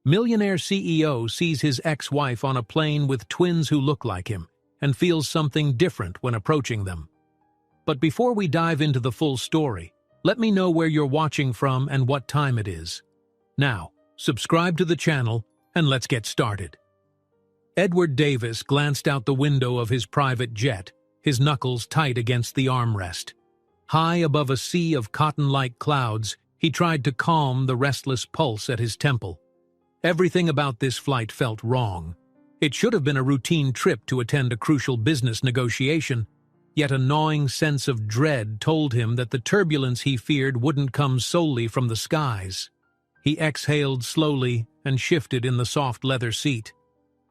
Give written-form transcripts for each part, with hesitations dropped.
Millionaire CEO sees his ex-wife on a plane with twins who look like him and feels something different when approaching them. But before we dive into the full story, let me know where you're watching from and what time it is. Now, subscribe to the channel and let's get started. Edward Davis glanced out the window of his private jet, his knuckles tight against the armrest. High above a sea of cotton-like clouds, he tried to calm the restless pulse at his temple. Everything about this flight felt wrong. It should have been a routine trip to attend a crucial business negotiation, yet a gnawing sense of dread told him that the turbulence he feared wouldn't come solely from the skies. He exhaled slowly and shifted in the soft leather seat.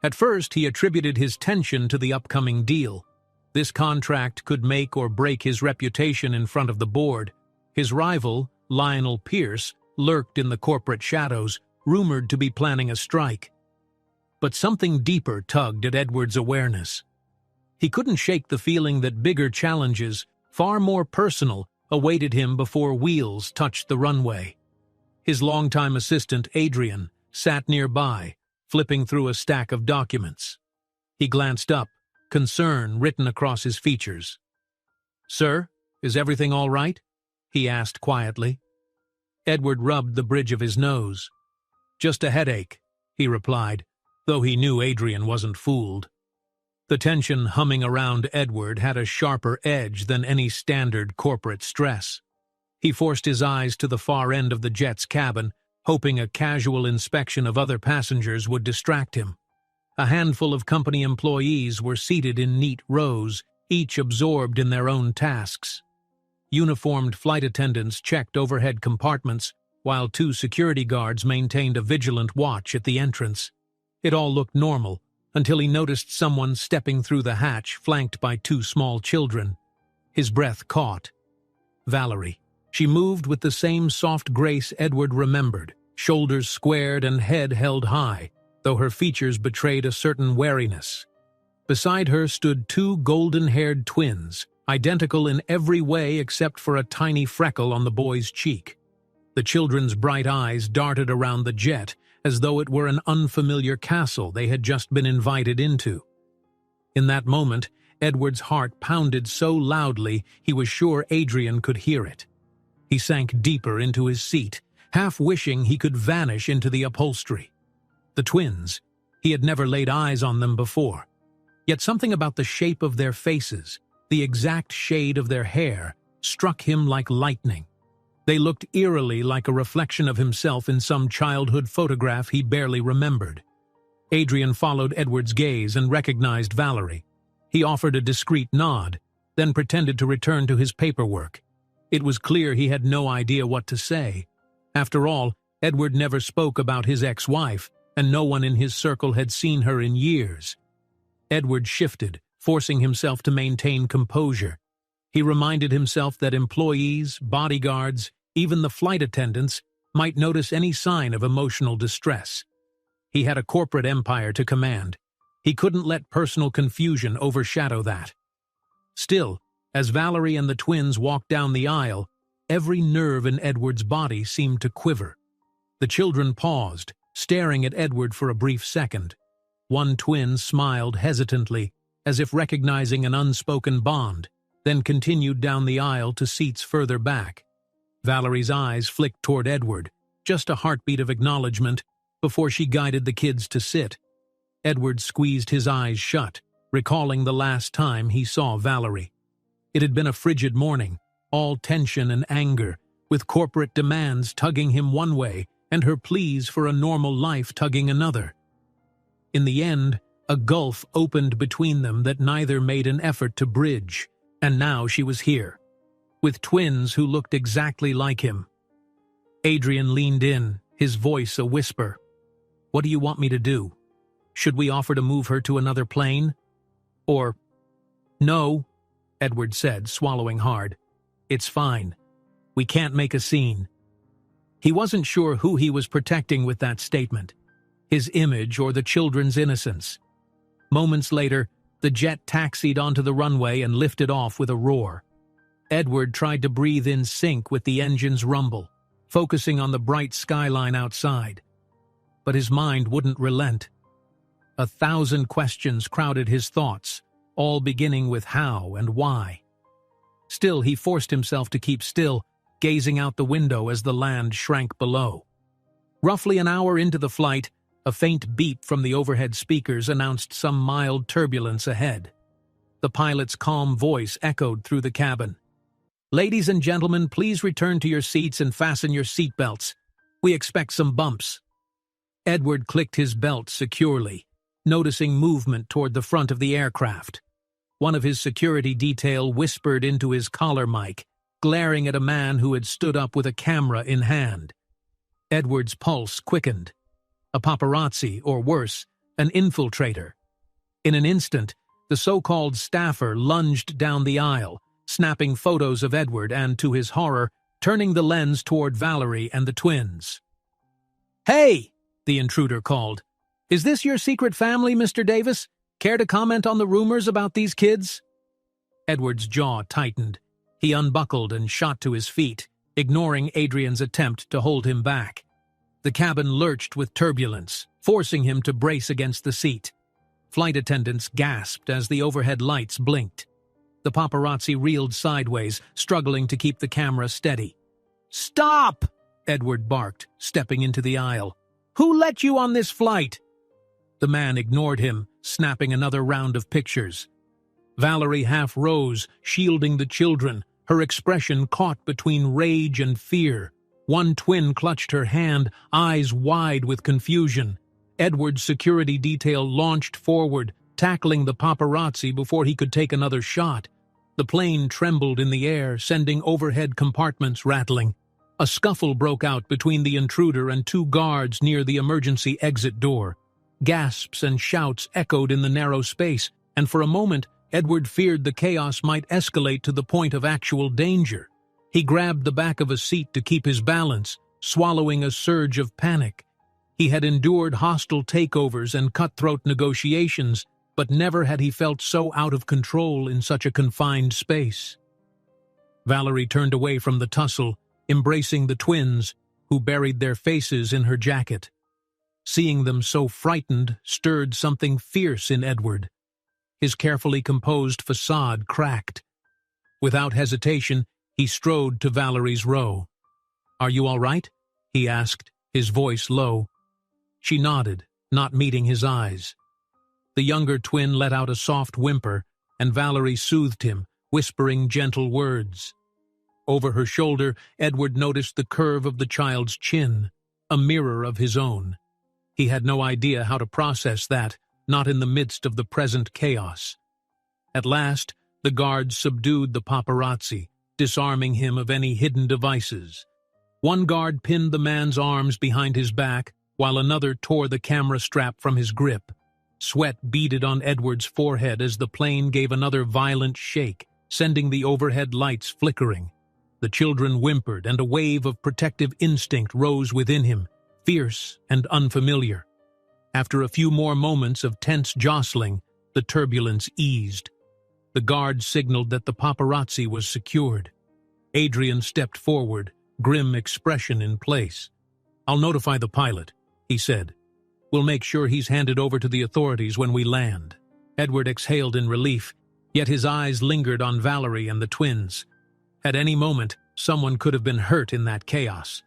At first, he attributed his tension to the upcoming deal. This contract could make or break his reputation in front of the board. His rival, Lionel Pierce, lurked in the corporate shadows, rumored to be planning a strike. But something deeper tugged at Edward's awareness. He couldn't shake the feeling that bigger challenges, far more personal, awaited him before wheels touched the runway. His longtime assistant, Adrian, sat nearby, flipping through a stack of documents. He glanced up, concern written across his features. "Sir, is everything all right?" he asked quietly. Edward rubbed the bridge of his nose. "Just a headache," he replied, though he knew Adrian wasn't fooled. The tension humming around Edward had a sharper edge than any standard corporate stress. He forced his eyes to the far end of the jet's cabin, hoping a casual inspection of other passengers would distract him. A handful of company employees were seated in neat rows, each absorbed in their own tasks. Uniformed flight attendants checked overhead compartments, while two security guards maintained a vigilant watch at the entrance. It all looked normal, until he noticed someone stepping through the hatch flanked by two small children. His breath caught. Valerie. She moved with the same soft grace Edward remembered, shoulders squared and head held high, though her features betrayed a certain wariness. Beside her stood two golden-haired twins, identical in every way except for a tiny freckle on the boy's cheek. The children's bright eyes darted around the jet as though it were an unfamiliar castle they had just been invited into. In that moment, Edward's heart pounded so loudly he was sure Adrian could hear it. He sank deeper into his seat, half wishing he could vanish into the upholstery. The twins, he had never laid eyes on them before. Yet something about the shape of their faces, the exact shade of their hair, struck him like lightning. They looked eerily like a reflection of himself in some childhood photograph he barely remembered. Adrian followed Edward's gaze and recognized Valerie. He offered a discreet nod, then pretended to return to his paperwork. It was clear he had no idea what to say. After all, Edward never spoke about his ex-wife, and no one in his circle had seen her in years. Edward shifted, forcing himself to maintain composure. He reminded himself that employees, bodyguards, even the flight attendants, might notice any sign of emotional distress. He had a corporate empire to command. He couldn't let personal confusion overshadow that. Still, as Valerie and the twins walked down the aisle, every nerve in Edward's body seemed to quiver. The children paused, staring at Edward for a brief second. One twin smiled hesitantly, as if recognizing an unspoken bond, then continued down the aisle to seats further back. Valerie's eyes flicked toward Edward, just a heartbeat of acknowledgement, before she guided the kids to sit. Edward squeezed his eyes shut, recalling the last time he saw Valerie. It had been a frigid morning, all tension and anger, with corporate demands tugging him one way and her pleas for a normal life tugging another. In the end, a gulf opened between them that neither made an effort to bridge, and now she was here, with twins who looked exactly like him. Adrian leaned in, his voice a whisper. "What do you want me to do? Should we offer to move her to another plane? Or—" "No," Edward said, swallowing hard. "It's fine. We can't make a scene." He wasn't sure who he was protecting with that statement, his image or the children's innocence. Moments later, the jet taxied onto the runway and lifted off with a roar. Edward tried to breathe in sync with the engine's rumble, focusing on the bright skyline outside. but his mind wouldn't relent. 1,000 questions crowded his thoughts, all beginning with how and why. Still, he forced himself to keep still, gazing out the window as the land shrank below. Roughly an hour into the flight, a faint beep from the overhead speakers announced some mild turbulence ahead. The pilot's calm voice echoed through the cabin. "Ladies and gentlemen, please return to your seats and fasten your seatbelts. We expect some bumps." Edward clicked his belt securely, noticing movement toward the front of the aircraft. One of his security detail whispered into his collar mic, glaring at a man who had stood up with a camera in hand. Edward's pulse quickened. A paparazzi, or worse, an infiltrator. In an instant, the so-called staffer lunged down the aisle, snapping photos of Edward and, to his horror, turning the lens toward Valerie and the twins. "Hey!" the intruder called. "Is this your secret family, Mr. Davis? Care to comment on the rumors about these kids?" Edward's jaw tightened. He unbuckled and shot to his feet, ignoring Adrian's attempt to hold him back. The cabin lurched with turbulence, forcing him to brace against the seat. Flight attendants gasped as the overhead lights blinked. The paparazzi reeled sideways, struggling to keep the camera steady. "Stop!" Edward barked, stepping into the aisle. "Who let you on this flight?" The man ignored him, snapping another round of pictures. Valerie half rose, shielding the children, her expression caught between rage and fear. One twin clutched her hand, eyes wide with confusion. Edward's security detail launched forward, tackling the paparazzi before he could take another shot. The plane trembled in the air, sending overhead compartments rattling. A scuffle broke out between the intruder and two guards near the emergency exit door. Gasps and shouts echoed in the narrow space, and for a moment, Edward feared the chaos might escalate to the point of actual danger. He grabbed the back of a seat to keep his balance, swallowing a surge of panic. He had endured hostile takeovers and cutthroat negotiations, but never had he felt so out of control in such a confined space. Valerie turned away from the tussle, embracing the twins, who buried their faces in her jacket. Seeing them so frightened stirred something fierce in Edward. His carefully composed facade cracked. Without hesitation, he strode to Valerie's row. "Are you all right?" he asked, his voice low. She nodded, not meeting his eyes. The younger twin let out a soft whimper, and Valerie soothed him, whispering gentle words. Over her shoulder, Edward noticed the curve of the child's chin, a mirror of his own. He had no idea how to process that, not in the midst of the present chaos. At last, the guards subdued the paparazzi, disarming him of any hidden devices. One guard pinned the man's arms behind his back, while another tore the camera strap from his grip. Sweat beaded on Edward's forehead as the plane gave another violent shake, sending the overhead lights flickering. The children whimpered, and a wave of protective instinct rose within him, fierce and unfamiliar. After a few more moments of tense jostling, the turbulence eased. The guard signaled that the paparazzi was secured. Adrian stepped forward, grim expression in place. "I'll notify the pilot," he said. "We'll make sure he's handed over to the authorities when we land." Edward exhaled in relief, yet his eyes lingered on Valerie and the twins. At any moment, someone could have been hurt in that chaos.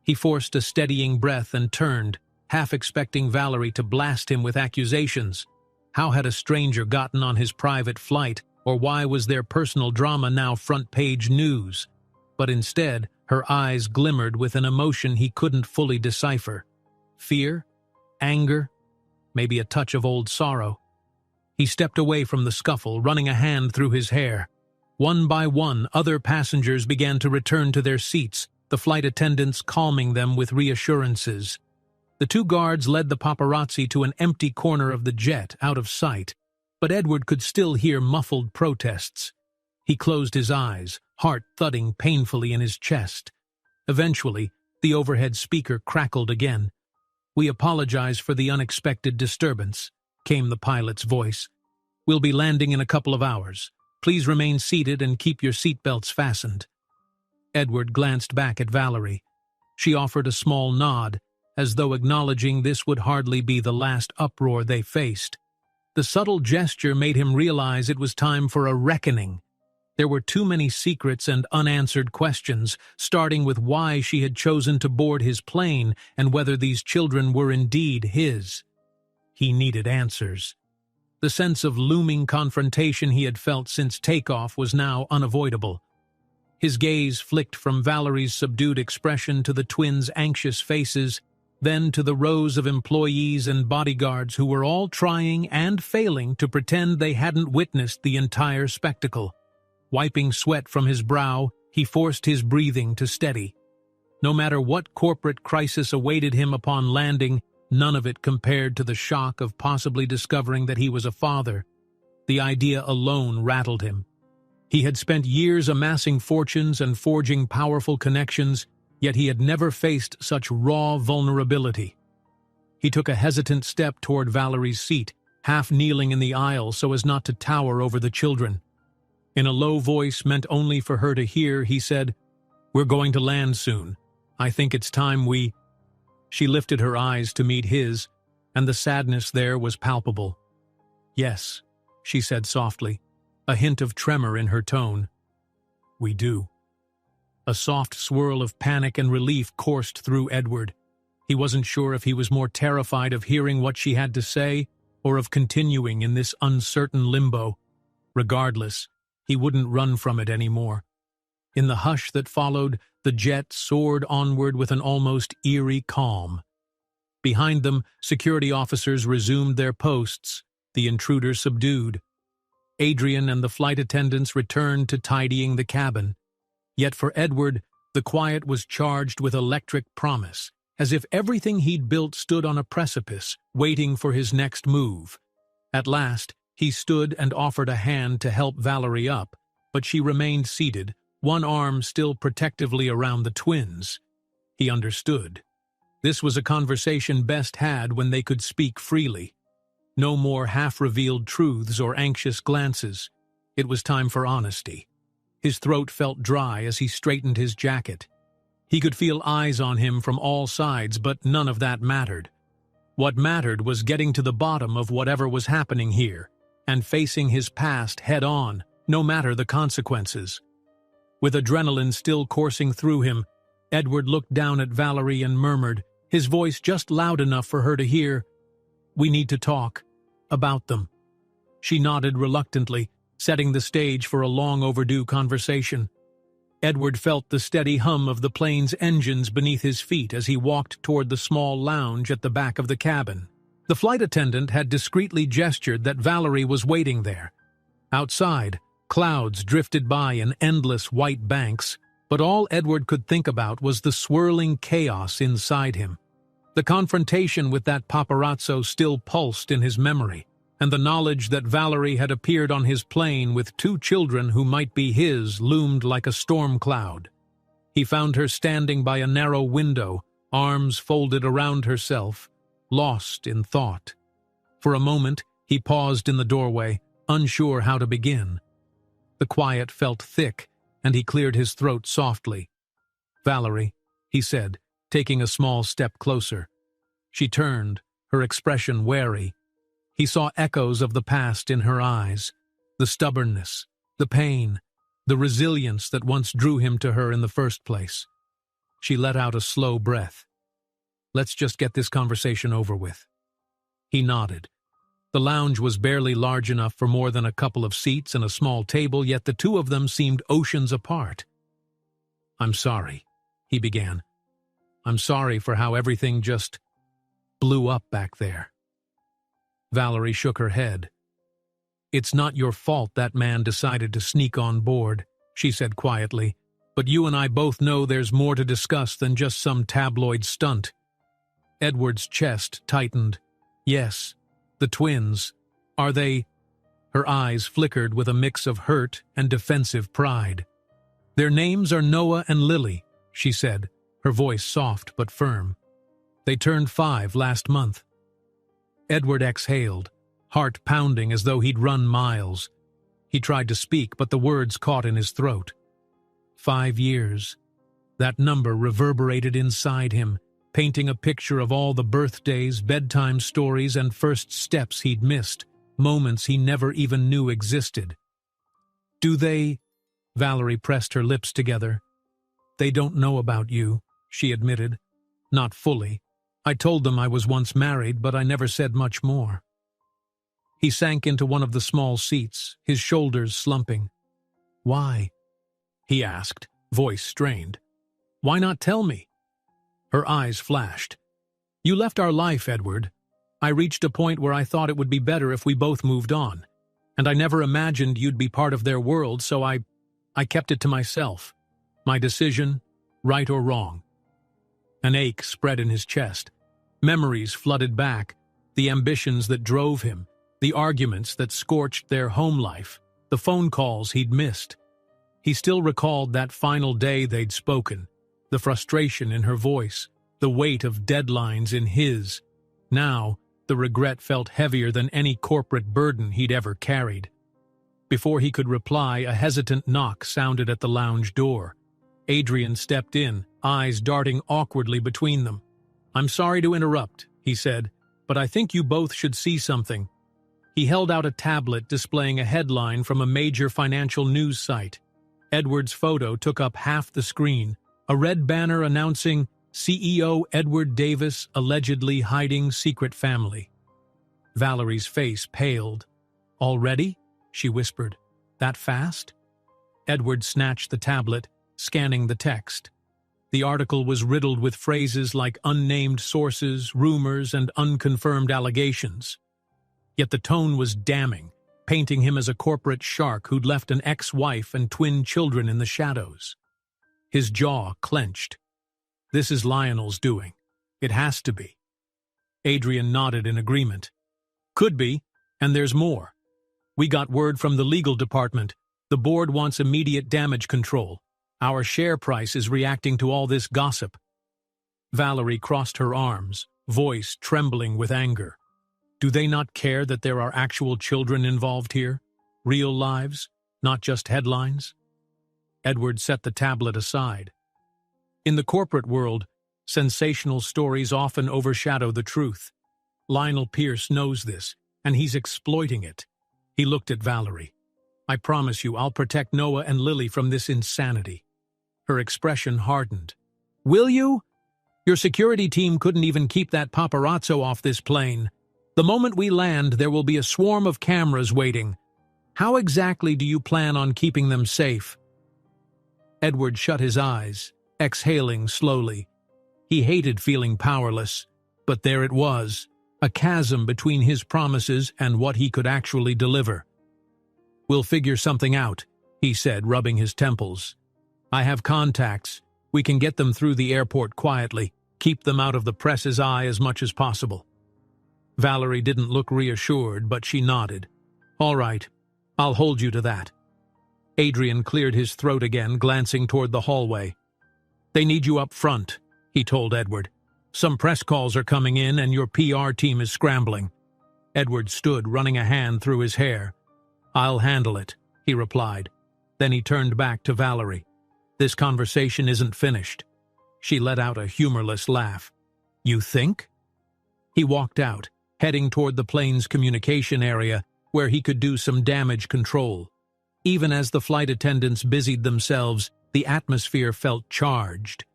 He forced a steadying breath and turned, half expecting Valerie to blast him with accusations. How had a stranger gotten on his private flight, or why was their personal drama now front-page news? But instead, her eyes glimmered with an emotion he couldn't fully decipher. Fear? Anger? Maybe a touch of old sorrow. He stepped away from the scuffle, running a hand through his hair. One by one, other passengers began to return to their seats, the flight attendants calming them with reassurances. The two guards led the paparazzi to an empty corner of the jet, out of sight, but Edward could still hear muffled protests. He closed his eyes, heart thudding painfully in his chest. Eventually, the overhead speaker crackled again. "We apologize for the unexpected disturbance," came the pilot's voice. "We'll be landing in a couple of hours. Please remain seated and keep your seatbelts fastened." Edward glanced back at Valerie. She offered a small nod, as though acknowledging this would hardly be the last uproar they faced. The subtle gesture made him realize it was time for a reckoning. There were too many secrets and unanswered questions, starting with why she had chosen to board his plane and whether these children were indeed his. He needed answers. The sense of looming confrontation he had felt since takeoff was now unavoidable. His gaze flicked from Valerie's subdued expression to the twins' anxious faces, then to the rows of employees and bodyguards who were all trying and failing to pretend they hadn't witnessed the entire spectacle. Wiping sweat from his brow, he forced his breathing to steady. No matter what corporate crisis awaited him upon landing, none of it compared to the shock of possibly discovering that he was a father. The idea alone rattled him. He had spent years amassing fortunes and forging powerful connections, yet he had never faced such raw vulnerability. He took a hesitant step toward Valerie's seat, half kneeling in the aisle so as not to tower over the children. In a low voice meant only for her to hear, he said, "We're going to land soon. I think it's time we—" She lifted her eyes to meet his, and the sadness there was palpable. "Yes," she said softly, a hint of tremor in her tone. "We do." A soft swirl of panic and relief coursed through Edward. He wasn't sure if he was more terrified of hearing what she had to say or of continuing in this uncertain limbo. Regardless, he wouldn't run from it anymore. In the hush that followed, the jet soared onward with an almost eerie calm. Behind them, security officers resumed their posts, the intruder subdued. Adrian and the flight attendants returned to tidying the cabin. Yet for Edward, the quiet was charged with electric promise, as if everything he'd built stood on a precipice, waiting for his next move. At last, he stood and offered a hand to help Valerie up, but she remained seated, one arm still protectively around the twins. He understood. This was a conversation best had when they could speak freely. No more half-revealed truths or anxious glances. It was time for honesty. His throat felt dry as he straightened his jacket. He could feel eyes on him from all sides, but none of that mattered. What mattered was getting to the bottom of whatever was happening here, and facing his past head-on, no matter the consequences. With adrenaline still coursing through him, Edward looked down at Valerie and murmured, his voice just loud enough for her to hear, "We need to talk. About them." She nodded reluctantly, setting the stage for a long-overdue conversation. Edward felt the steady hum of the plane's engines beneath his feet as he walked toward the small lounge at the back of the cabin. The flight attendant had discreetly gestured that Valerie was waiting there. Outside, clouds drifted by in endless white banks, but all Edward could think about was the swirling chaos inside him. The confrontation with that paparazzo still pulsed in his memory, and the knowledge that Valerie had appeared on his plane with 2 children who might be his loomed like a storm cloud. He found her standing by a narrow window, arms folded around herself, lost in thought. For a moment, he paused in the doorway, unsure how to begin. The quiet felt thick, and he cleared his throat softly. "Valerie," he said, taking a small step closer. She turned, her expression wary. He saw echoes of the past in her eyes, the stubbornness, the pain, the resilience that once drew him to her in the first place. She let out a slow breath. "Let's just get this conversation over with." He nodded. The lounge was barely large enough for more than a couple of seats and a small table, yet the 2 of them seemed oceans apart. "I'm sorry," he began. "I'm sorry for how everything just blew up back there." Valerie shook her head. "It's not your fault that man decided to sneak on board," she said quietly, "but you and I both know there's more to discuss than just some tabloid stunt." Edward's chest tightened. "Yes, the twins. Are they—" Her eyes flickered with a mix of hurt and defensive pride. "Their names are Noah and Lily," she said, her voice soft but firm. "They turned 5 last month." Edward exhaled, heart pounding as though he'd run miles. He tried to speak, but the words caught in his throat. 5 years. That number reverberated inside him, painting a picture of all the birthdays, bedtime stories, and first steps he'd missed, moments he never even knew existed. "Do they—" Valerie pressed her lips together. "They don't know about you," she admitted. "Not fully. I told them I was once married, but I never said much more." He sank into one of the small seats, his shoulders slumping. "Why?" he asked, voice strained. "Why not tell me?" Her eyes flashed. "You left our life, Edward. I reached a point where I thought it would be better if we both moved on, and I never imagined you'd be part of their world, so I kept it to myself. My decision, right or wrong." An ache spread in his chest. Memories flooded back, the ambitions that drove him, the arguments that scorched their home life, the phone calls he'd missed. He still recalled that final day they'd spoken, the frustration in her voice, the weight of deadlines in his. Now, the regret felt heavier than any corporate burden he'd ever carried. Before he could reply, a hesitant knock sounded at the lounge door. Adrian stepped in, eyes darting awkwardly between them. "I'm sorry to interrupt," he said, "but I think you both should see something." He held out a tablet displaying a headline from a major financial news site. Edward's photo took up half the screen, a red banner announcing CEO Edward Davis allegedly hiding secret family. Valerie's face paled. "Already?" she whispered. "That fast?" Edward snatched the tablet, scanning the text. The article was riddled with phrases like unnamed sources, rumors, and unconfirmed allegations. Yet the tone was damning, painting him as a corporate shark who'd left an ex-wife and twin children in the shadows. His jaw clenched. "This is Lionel's doing. It has to be." Adrian nodded in agreement. "Could be, and there's more. We got word from the legal department. The board wants immediate damage control. Our share price is reacting to all this gossip." Valerie crossed her arms, voice trembling with anger. Do they not care that there are actual children involved here? Real lives, not just headlines? Edward set the tablet aside. In the corporate world, sensational stories often overshadow the truth. Lionel Pierce knows this, and he's exploiting it. He looked at Valerie. "I promise you I'll protect Noah and Lily from this insanity." Her expression hardened. "Will you? Your security team couldn't even keep that paparazzo off this plane. The moment we land, there will be a swarm of cameras waiting. How exactly do you plan on keeping them safe?" Edward shut his eyes, exhaling slowly. He hated feeling powerless, but there it was, a chasm between his promises and what he could actually deliver. "We'll figure something out," he said, rubbing his temples. "I have contacts. We can get them through the airport quietly, keep them out of the press's eye as much as possible." Valerie didn't look reassured, but she nodded. "All right, I'll hold you to that." Adrian cleared his throat again, glancing toward the hallway. "They need you up front," he told Edward. "Some press calls are coming in and your PR team is scrambling." Edward stood, running a hand through his hair. "I'll handle it," he replied. Then he turned back to Valerie. "This conversation isn't finished." She let out a humorless laugh. "You think?" He walked out, heading toward the plane's communication area, where he could do some damage control. Even as the flight attendants busied themselves, the atmosphere felt charged.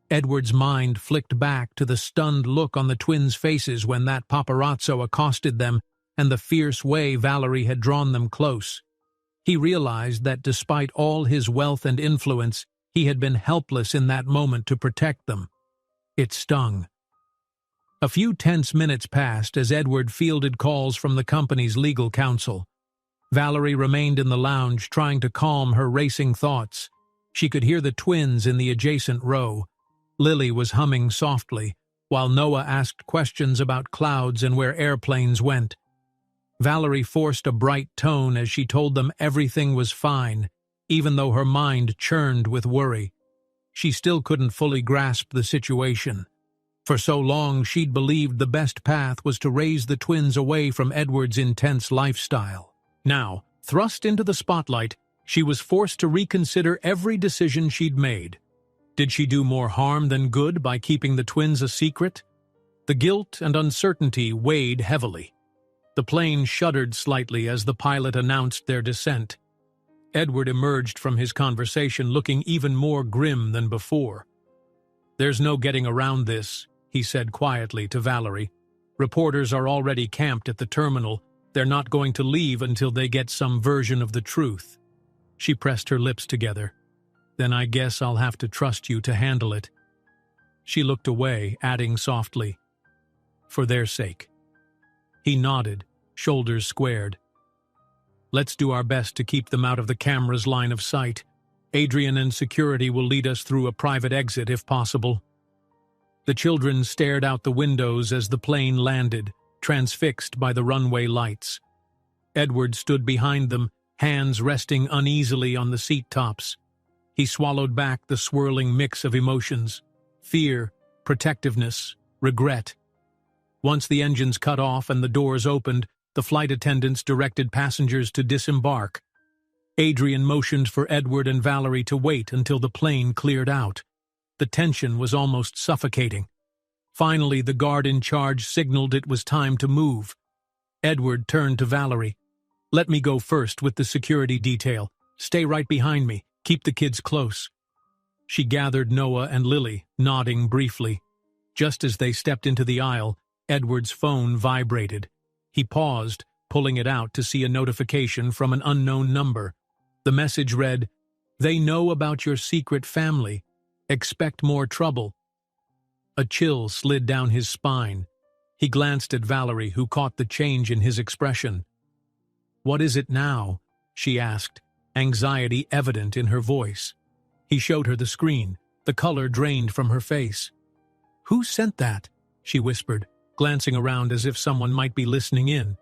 Edward's mind flicked back to the stunned look on the twins' faces when that paparazzo accosted them and the fierce way Valerie had drawn them close. He realized that despite all his wealth and influence, he had been helpless in that moment to protect them. It stung. A few tense minutes passed as Edward fielded calls from the company's legal counsel. Valerie remained in the lounge, trying to calm her racing thoughts. She could hear the twins in the adjacent row. Lily was humming softly, while Noah asked questions about clouds and where airplanes went. Valerie forced a bright tone as she told them everything was fine, even though her mind churned with worry. She still couldn't fully grasp the situation. For so long, she'd believed the best path was to raise the twins away from Edward's intense lifestyle. Now, thrust into the spotlight, she was forced to reconsider every decision she'd made. Did she do more harm than good by keeping the twins a secret? The guilt and uncertainty weighed heavily. The plane shuddered slightly as the pilot announced their descent. Edward emerged from his conversation looking even more grim than before. "There's no getting around this," he said quietly to Valerie. "Reporters are already camped at the terminal. They're not going to leave until they get some version of the truth." She pressed her lips together. "Then I guess I'll have to trust you to handle it." She looked away, adding softly, "For their sake." He nodded, shoulders squared. "Let's do our best to keep them out of the camera's line of sight. Adrian and security will lead us through a private exit if possible." The children stared out the windows as the plane landed, transfixed by the runway lights. Edward stood behind them, hands resting uneasily on the seat tops. He swallowed back the swirling mix of emotions: fear, protectiveness, regret. Once the engines cut off and the doors opened, the flight attendants directed passengers to disembark. Adrian motioned for Edward and Valerie to wait until the plane cleared out. The tension was almost suffocating. Finally, the guard in charge signaled it was time to move. Edward turned to Valerie. "Let me go first with the security detail. Stay right behind me. Keep the kids close." She gathered Noah and Lily, nodding briefly. Just as they stepped into the aisle, Edward's phone vibrated. He paused, pulling it out to see a notification from an unknown number. The message read, "They know about your secret family. Expect more trouble." A chill slid down his spine. He glanced at Valerie, who caught the change in his expression. "What is it now?" she asked, anxiety evident in her voice. He showed her the screen, the color drained from her face. "Who sent that?" she whispered, glancing around as if someone might be listening in.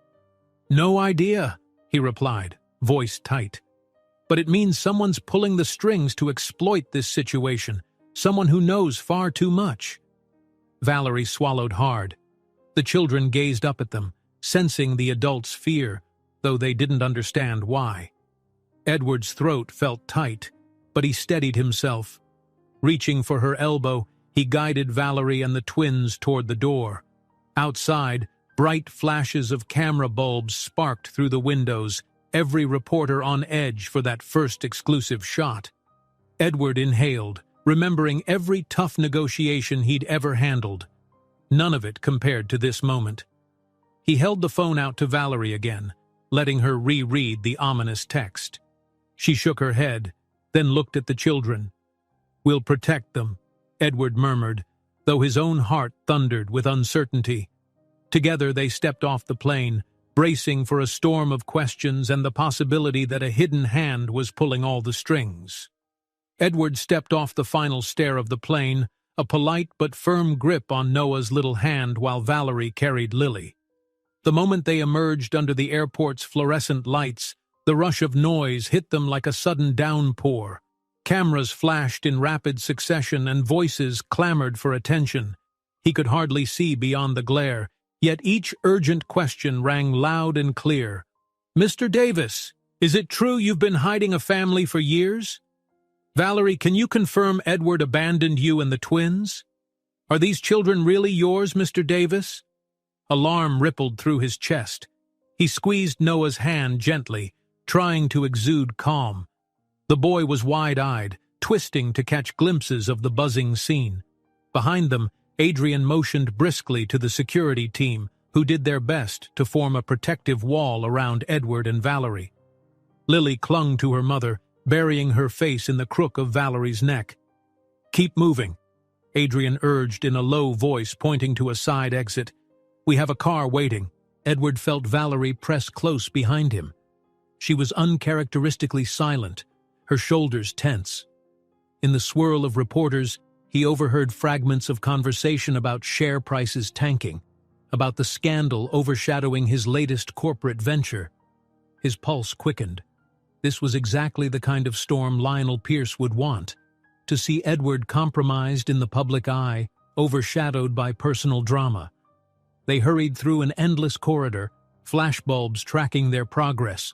"No idea," he replied, voice tight. "But it means someone's pulling the strings to exploit this situation, someone who knows far too much." Valerie swallowed hard. The children gazed up at them, sensing the adults' fear, though they didn't understand why. Edward's throat felt tight, but he steadied himself. Reaching for her elbow, he guided Valerie and the twins toward the door. Outside, bright flashes of camera bulbs sparked through the windows, every reporter on edge for that first exclusive shot. Edward inhaled, remembering every tough negotiation he'd ever handled. None of it compared to this moment. He held the phone out to Valerie again, letting her reread the ominous text. She shook her head, then looked at the children. "We'll protect them," Edward murmured, though his own heart thundered with uncertainty. Together they stepped off the plane, bracing for a storm of questions and the possibility that a hidden hand was pulling all the strings. Edward stepped off the final stair of the plane, a polite but firm grip on Noah's little hand while Valerie carried Lily. The moment they emerged under the airport's fluorescent lights, the rush of noise hit them like a sudden downpour. Cameras flashed in rapid succession and voices clamored for attention. He could hardly see beyond the glare, yet each urgent question rang loud and clear. "Mr. Davis, is it true you've been hiding a family for years? Valerie, can you confirm Edward abandoned you and the twins? Are these children really yours, Mr. Davis?" Alarm rippled through his chest. He squeezed Noah's hand gently, trying to exude calm. The boy was wide-eyed, twisting to catch glimpses of the buzzing scene. Behind them, Adrian motioned briskly to the security team, who did their best to form a protective wall around Edward and Valerie. Lily clung to her mother, burying her face in the crook of Valerie's neck. "Keep moving," Adrian urged in a low voice, pointing to a side exit. "We have a car waiting." Edward felt Valerie press close behind him. She was uncharacteristically silent, her shoulders tense. In the swirl of reporters, he overheard fragments of conversation about share prices tanking, about the scandal overshadowing his latest corporate venture. His pulse quickened. This was exactly the kind of storm Lionel Pierce would want, to see Edward compromised in the public eye, overshadowed by personal drama. They hurried through an endless corridor, flashbulbs tracking their progress.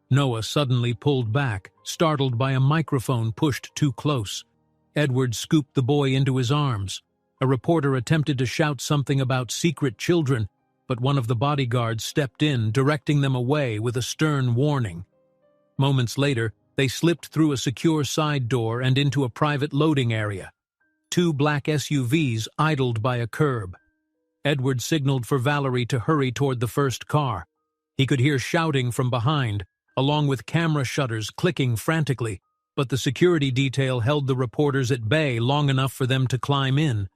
Noah suddenly pulled back, startled by a microphone pushed too close. Edward scooped the boy into his arms. A reporter attempted to shout something about secret children, but one of the bodyguards stepped in, directing them away with a stern warning. Moments later, they slipped through a secure side door and into a private loading area. 2 black SUVs idled by a curb. Edward signaled for Valerie to hurry toward the first car. He could hear shouting from behind, along with camera shutters clicking frantically, but the security detail held the reporters at bay long enough for them to climb in.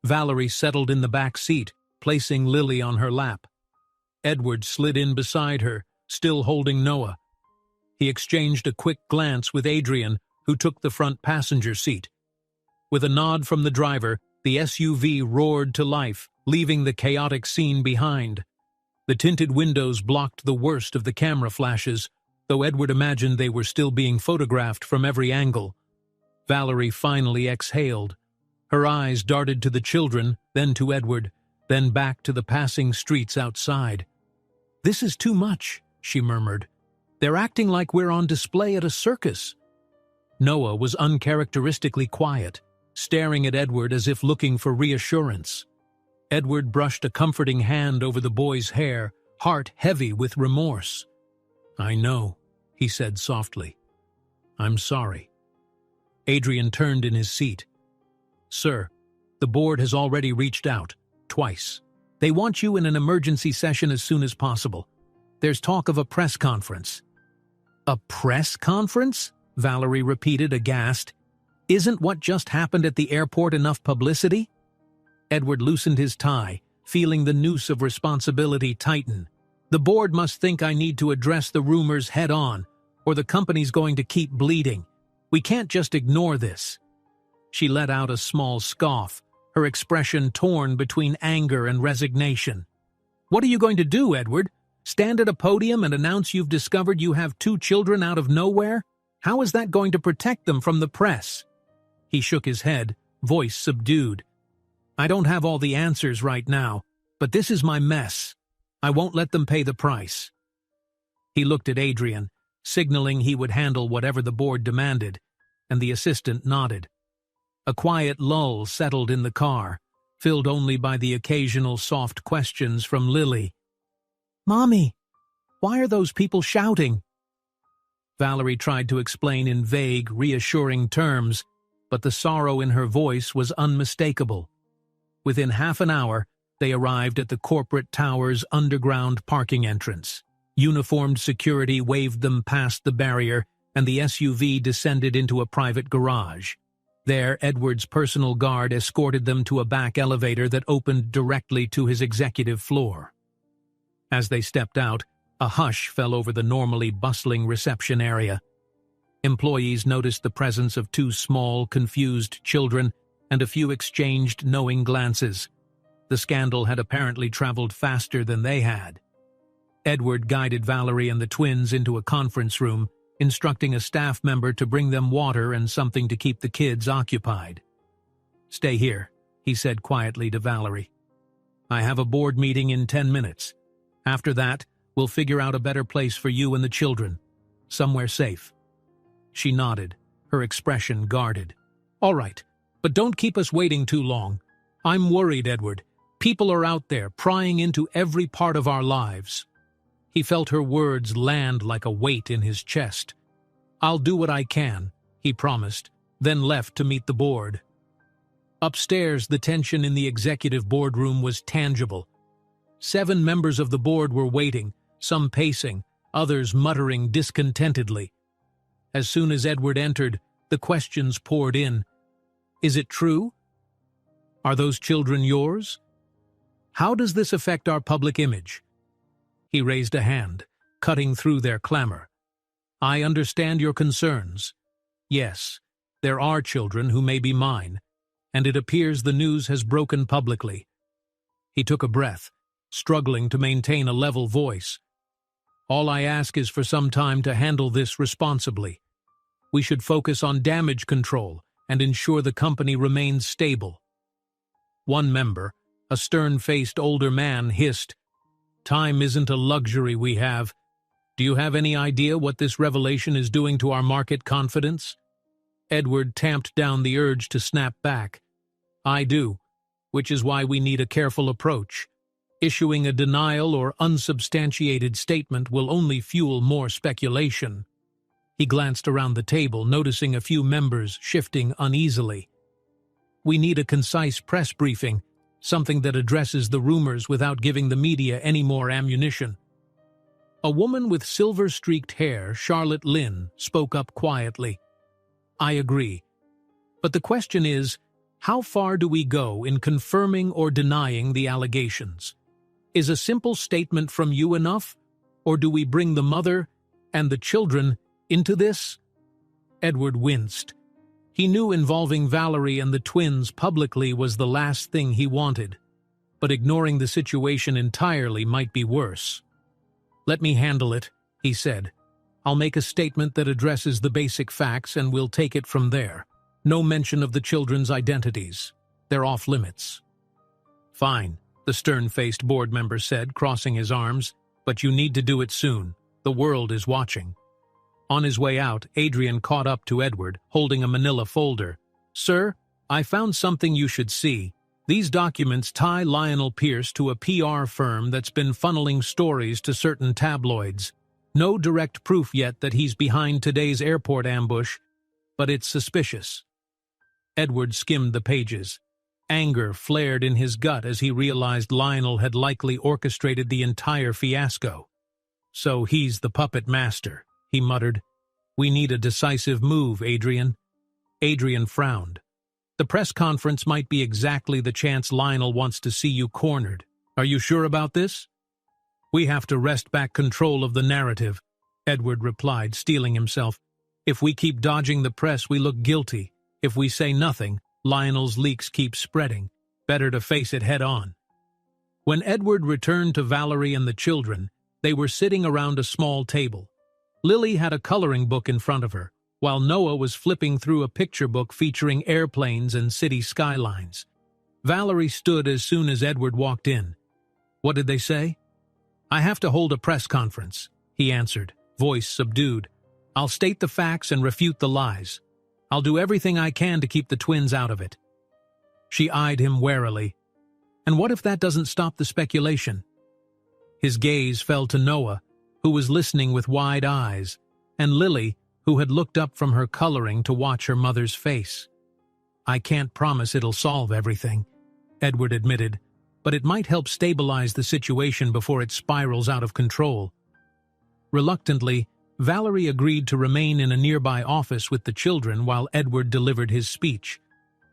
Valerie settled in the back seat, placing Lily on her lap. Edward slid in beside her, still holding Noah. He exchanged a quick glance with Adrian, who took the front passenger seat. With a nod from the driver, the SUV roared to life, leaving the chaotic scene behind. The tinted windows blocked the worst of the camera flashes, though Edward imagined they were still being photographed from every angle. Valerie finally exhaled. Her eyes darted to the children, then to Edward, then back to the passing streets outside. "This is too much," she murmured. "They're acting like we're on display at a circus." Noah was uncharacteristically quiet, staring at Edward as if looking for reassurance. Edward brushed a comforting hand over the boy's hair, heart heavy with remorse. "I know," he said softly. "I'm sorry." Adrian turned in his seat. "Sir, the board has already reached out, twice. They want you in an emergency session as soon as possible. There's talk of a press conference." "A press conference?" Valerie repeated, aghast. "Isn't what just happened at the airport enough publicity?" Edward loosened his tie, feeling the noose of responsibility tighten. "The board must think I need to address the rumors head-on, or the company's going to keep bleeding. We can't just ignore this." She let out a small scoff, her expression torn between anger and resignation. "What are you going to do, Edward? Stand at a podium and announce you've discovered you have 2 children out of nowhere? How is that going to protect them from the press?" He shook his head, voice subdued. "I don't have all the answers right now, but this is my mess. I won't let them pay the price." He looked at Adrian, signaling he would handle whatever the board demanded, and the assistant nodded. A quiet lull settled in the car, filled only by the occasional soft questions from Lily. "Mommy, why are those people shouting?" Valerie tried to explain in vague, reassuring terms, but the sorrow in her voice was unmistakable. Within half an hour, they arrived at the corporate tower's underground parking entrance. Uniformed security waved them past the barrier, and the SUV descended into a private garage. There, Edward's personal guard escorted them to a back elevator that opened directly to his executive floor. As they stepped out, a hush fell over the normally bustling reception area. Employees noticed the presence of 2 small, confused children, and a few exchanged knowing glances. The scandal had apparently traveled faster than they had. Edward guided Valerie and the twins into a conference room, instructing a staff member to bring them water and something to keep the kids occupied. "Stay here," he said quietly to Valerie. "I have a board meeting in 10 minutes. After that, we'll figure out a better place for you and the children. Somewhere safe." She nodded, her expression guarded. "All right, but don't keep us waiting too long. I'm worried, Edward. People are out there prying into every part of our lives." He felt her words land like a weight in his chest. "I'll do what I can," he promised, then left to meet the board. Upstairs, the tension in the executive boardroom was tangible. 7 members of the board were waiting, some pacing, others muttering discontentedly. As soon as Edward entered, the questions poured in. "Is it true? Are those children yours? How does this affect our public image?" He raised a hand, cutting through their clamor. "I understand your concerns. Yes, there are children who may be mine, and it appears the news has broken publicly." He took a breath, struggling to maintain a level voice. "All I ask is for some time to handle this responsibly. We should focus on damage control and ensure the company remains stable." One member, a stern-faced older man, hissed, "Time isn't a luxury we have. Do you have any idea what this revelation is doing to our market confidence?" Edward tamped down the urge to snap back. I do, which is why we need a careful approach. Issuing a denial or unsubstantiated statement will only fuel more speculation. He glanced around the table, noticing a few members shifting uneasily. We need a concise press briefing, something that addresses the rumors without giving the media any more ammunition. A woman with silver-streaked hair, Charlotte Lynn, spoke up quietly. I agree. But the question is, how far do we go in confirming or denying the allegations? Is a simple statement from you enough, or do we bring the mother and the children into this? Edward winced. He knew involving Valerie and the twins publicly was the last thing he wanted, but ignoring the situation entirely might be worse. Let me handle it, he said. I'll make a statement that addresses the basic facts and we'll take it from there. No mention of the children's identities. They're off limits. Fine, the stern-faced board member said, crossing his arms, but you need to do it soon. The world is watching. On his way out, Adrian caught up to Edward, holding a manila folder. Sir, I found something you should see. These documents tie Lionel Pierce to a PR firm that's been funneling stories to certain tabloids. No direct proof yet that he's behind today's airport ambush, but it's suspicious. Edward skimmed the pages. Anger flared in his gut as he realized Lionel had likely orchestrated the entire fiasco. So he's the puppet master, he muttered. We need a decisive move, Adrian. Adrian frowned. The press conference might be exactly the chance Lionel wants to see you cornered. Are you sure about this? We have to wrest back control of the narrative, Edward replied, steeling himself. If we keep dodging the press, we look guilty. If we say nothing, Lionel's leaks keep spreading. Better to face it head on. When Edward returned to Valerie and the children, they were sitting around a small table. Lily had a coloring book in front of her, while Noah was flipping through a picture book featuring airplanes and city skylines. Valerie stood as soon as Edward walked in. What did they say? I have to hold a press conference, he answered, voice subdued. I'll state the facts and refute the lies. I'll do everything I can to keep the twins out of it. She eyed him warily. And what if that doesn't stop the speculation? His gaze fell to Noah, who was listening with wide eyes, and Lily, who had looked up from her coloring to watch her mother's face. I can't promise it'll solve everything, Edward admitted, but it might help stabilize the situation before it spirals out of control. Reluctantly, Valerie agreed to remain in a nearby office with the children while Edward delivered his speech.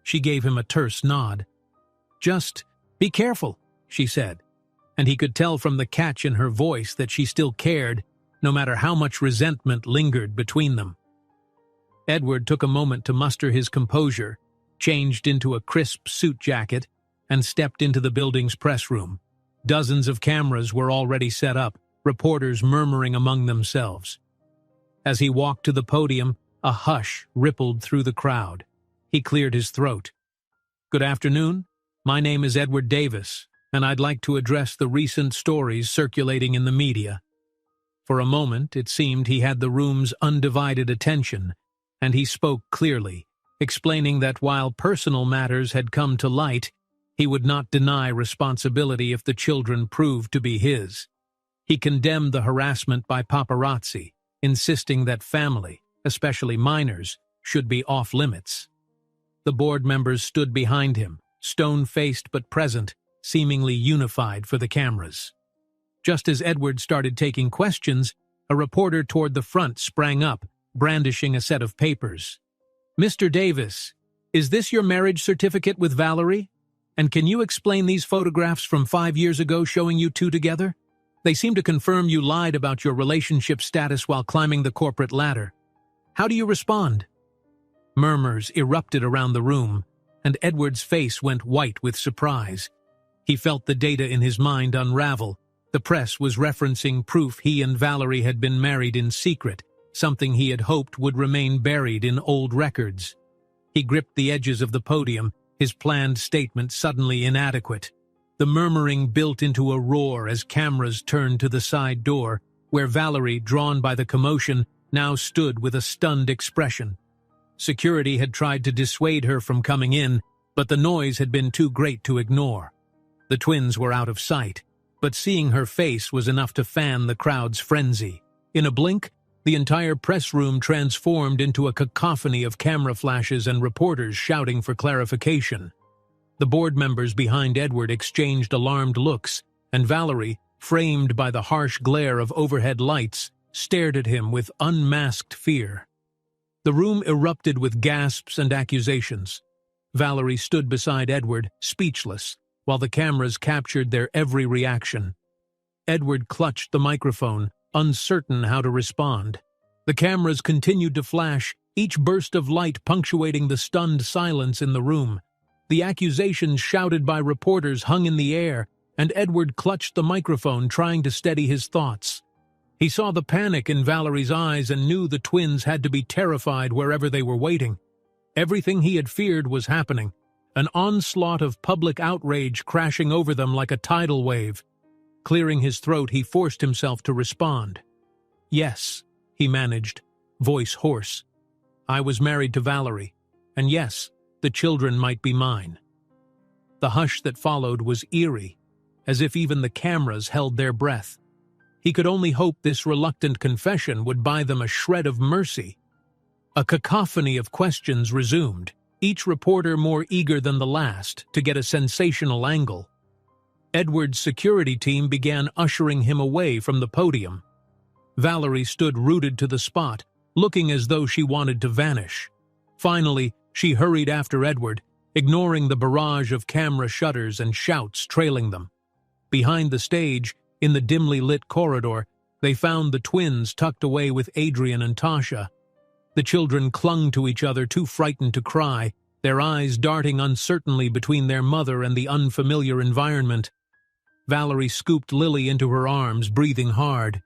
She gave him a terse nod. Just be careful, she said, and he could tell from the catch in her voice that she still cared, no matter how much resentment lingered between them. Edward took a moment to muster his composure, changed into a crisp suit jacket, and stepped into the building's press room. Dozens of cameras were already set up, reporters murmuring among themselves. As he walked to the podium, a hush rippled through the crowd. He cleared his throat. Good afternoon. My name is Edward Davis, and I'd like to address the recent stories circulating in the media. For a moment, it seemed he had the room's undivided attention, and he spoke clearly, explaining that while personal matters had come to light, he would not deny responsibility if the children proved to be his. He condemned the harassment by paparazzi, insisting that family, especially minors, should be off limits. The board members stood behind him, stone-faced but present, seemingly unified for the cameras. Just as Edward started taking questions, a reporter toward the front sprang up, brandishing a set of papers. Mr. Davis, is this your marriage certificate with Valerie? And can you explain these photographs from 5 years ago showing you two together? They seem to confirm you lied about your relationship status while climbing the corporate ladder. How do you respond? Murmurs erupted around the room, and Edward's face went white with surprise. He felt the data in his mind unravel. The press was referencing proof he and Valerie had been married in secret, something he had hoped would remain buried in old records. He gripped the edges of the podium, his planned statement suddenly inadequate. The murmuring built into a roar as cameras turned to the side door, where Valerie, drawn by the commotion, now stood with a stunned expression. Security had tried to dissuade her from coming in, but the noise had been too great to ignore. The twins were out of sight, but seeing her face was enough to fan the crowd's frenzy. In a blink, the entire press room transformed into a cacophony of camera flashes and reporters shouting for clarification. The board members behind Edward exchanged alarmed looks, and Valerie, framed by the harsh glare of overhead lights, stared at him with unmasked fear. The room erupted with gasps and accusations. Valerie stood beside Edward, speechless, while the cameras captured their every reaction. Edward clutched the microphone, uncertain how to respond. The cameras continued to flash, each burst of light punctuating the stunned silence in the room. The accusations shouted by reporters hung in the air, and Edward clutched the microphone, trying to steady his thoughts. He saw the panic in Valerie's eyes and knew the twins had to be terrified wherever they were waiting. Everything he had feared was happening, an onslaught of public outrage crashing over them like a tidal wave. Clearing his throat, he forced himself to respond. "Yes," he managed, voice hoarse. "I was married to Valerie, and yes, the children might be mine." The hush that followed was eerie, as if even the cameras held their breath. He could only hope this reluctant confession would buy them a shred of mercy. A cacophony of questions resumed, each reporter more eager than the last to get a sensational angle. Edward's security team began ushering him away from the podium. Valerie stood rooted to the spot, looking as though she wanted to vanish. Finally, she hurried after Edward, ignoring the barrage of camera shutters and shouts trailing them. Behind the stage, in the dimly lit corridor, they found the twins tucked away with Adrian and Tasha. The children clung to each other, too frightened to cry, their eyes darting uncertainly between their mother and the unfamiliar environment. Valerie scooped Lily into her arms, breathing hard.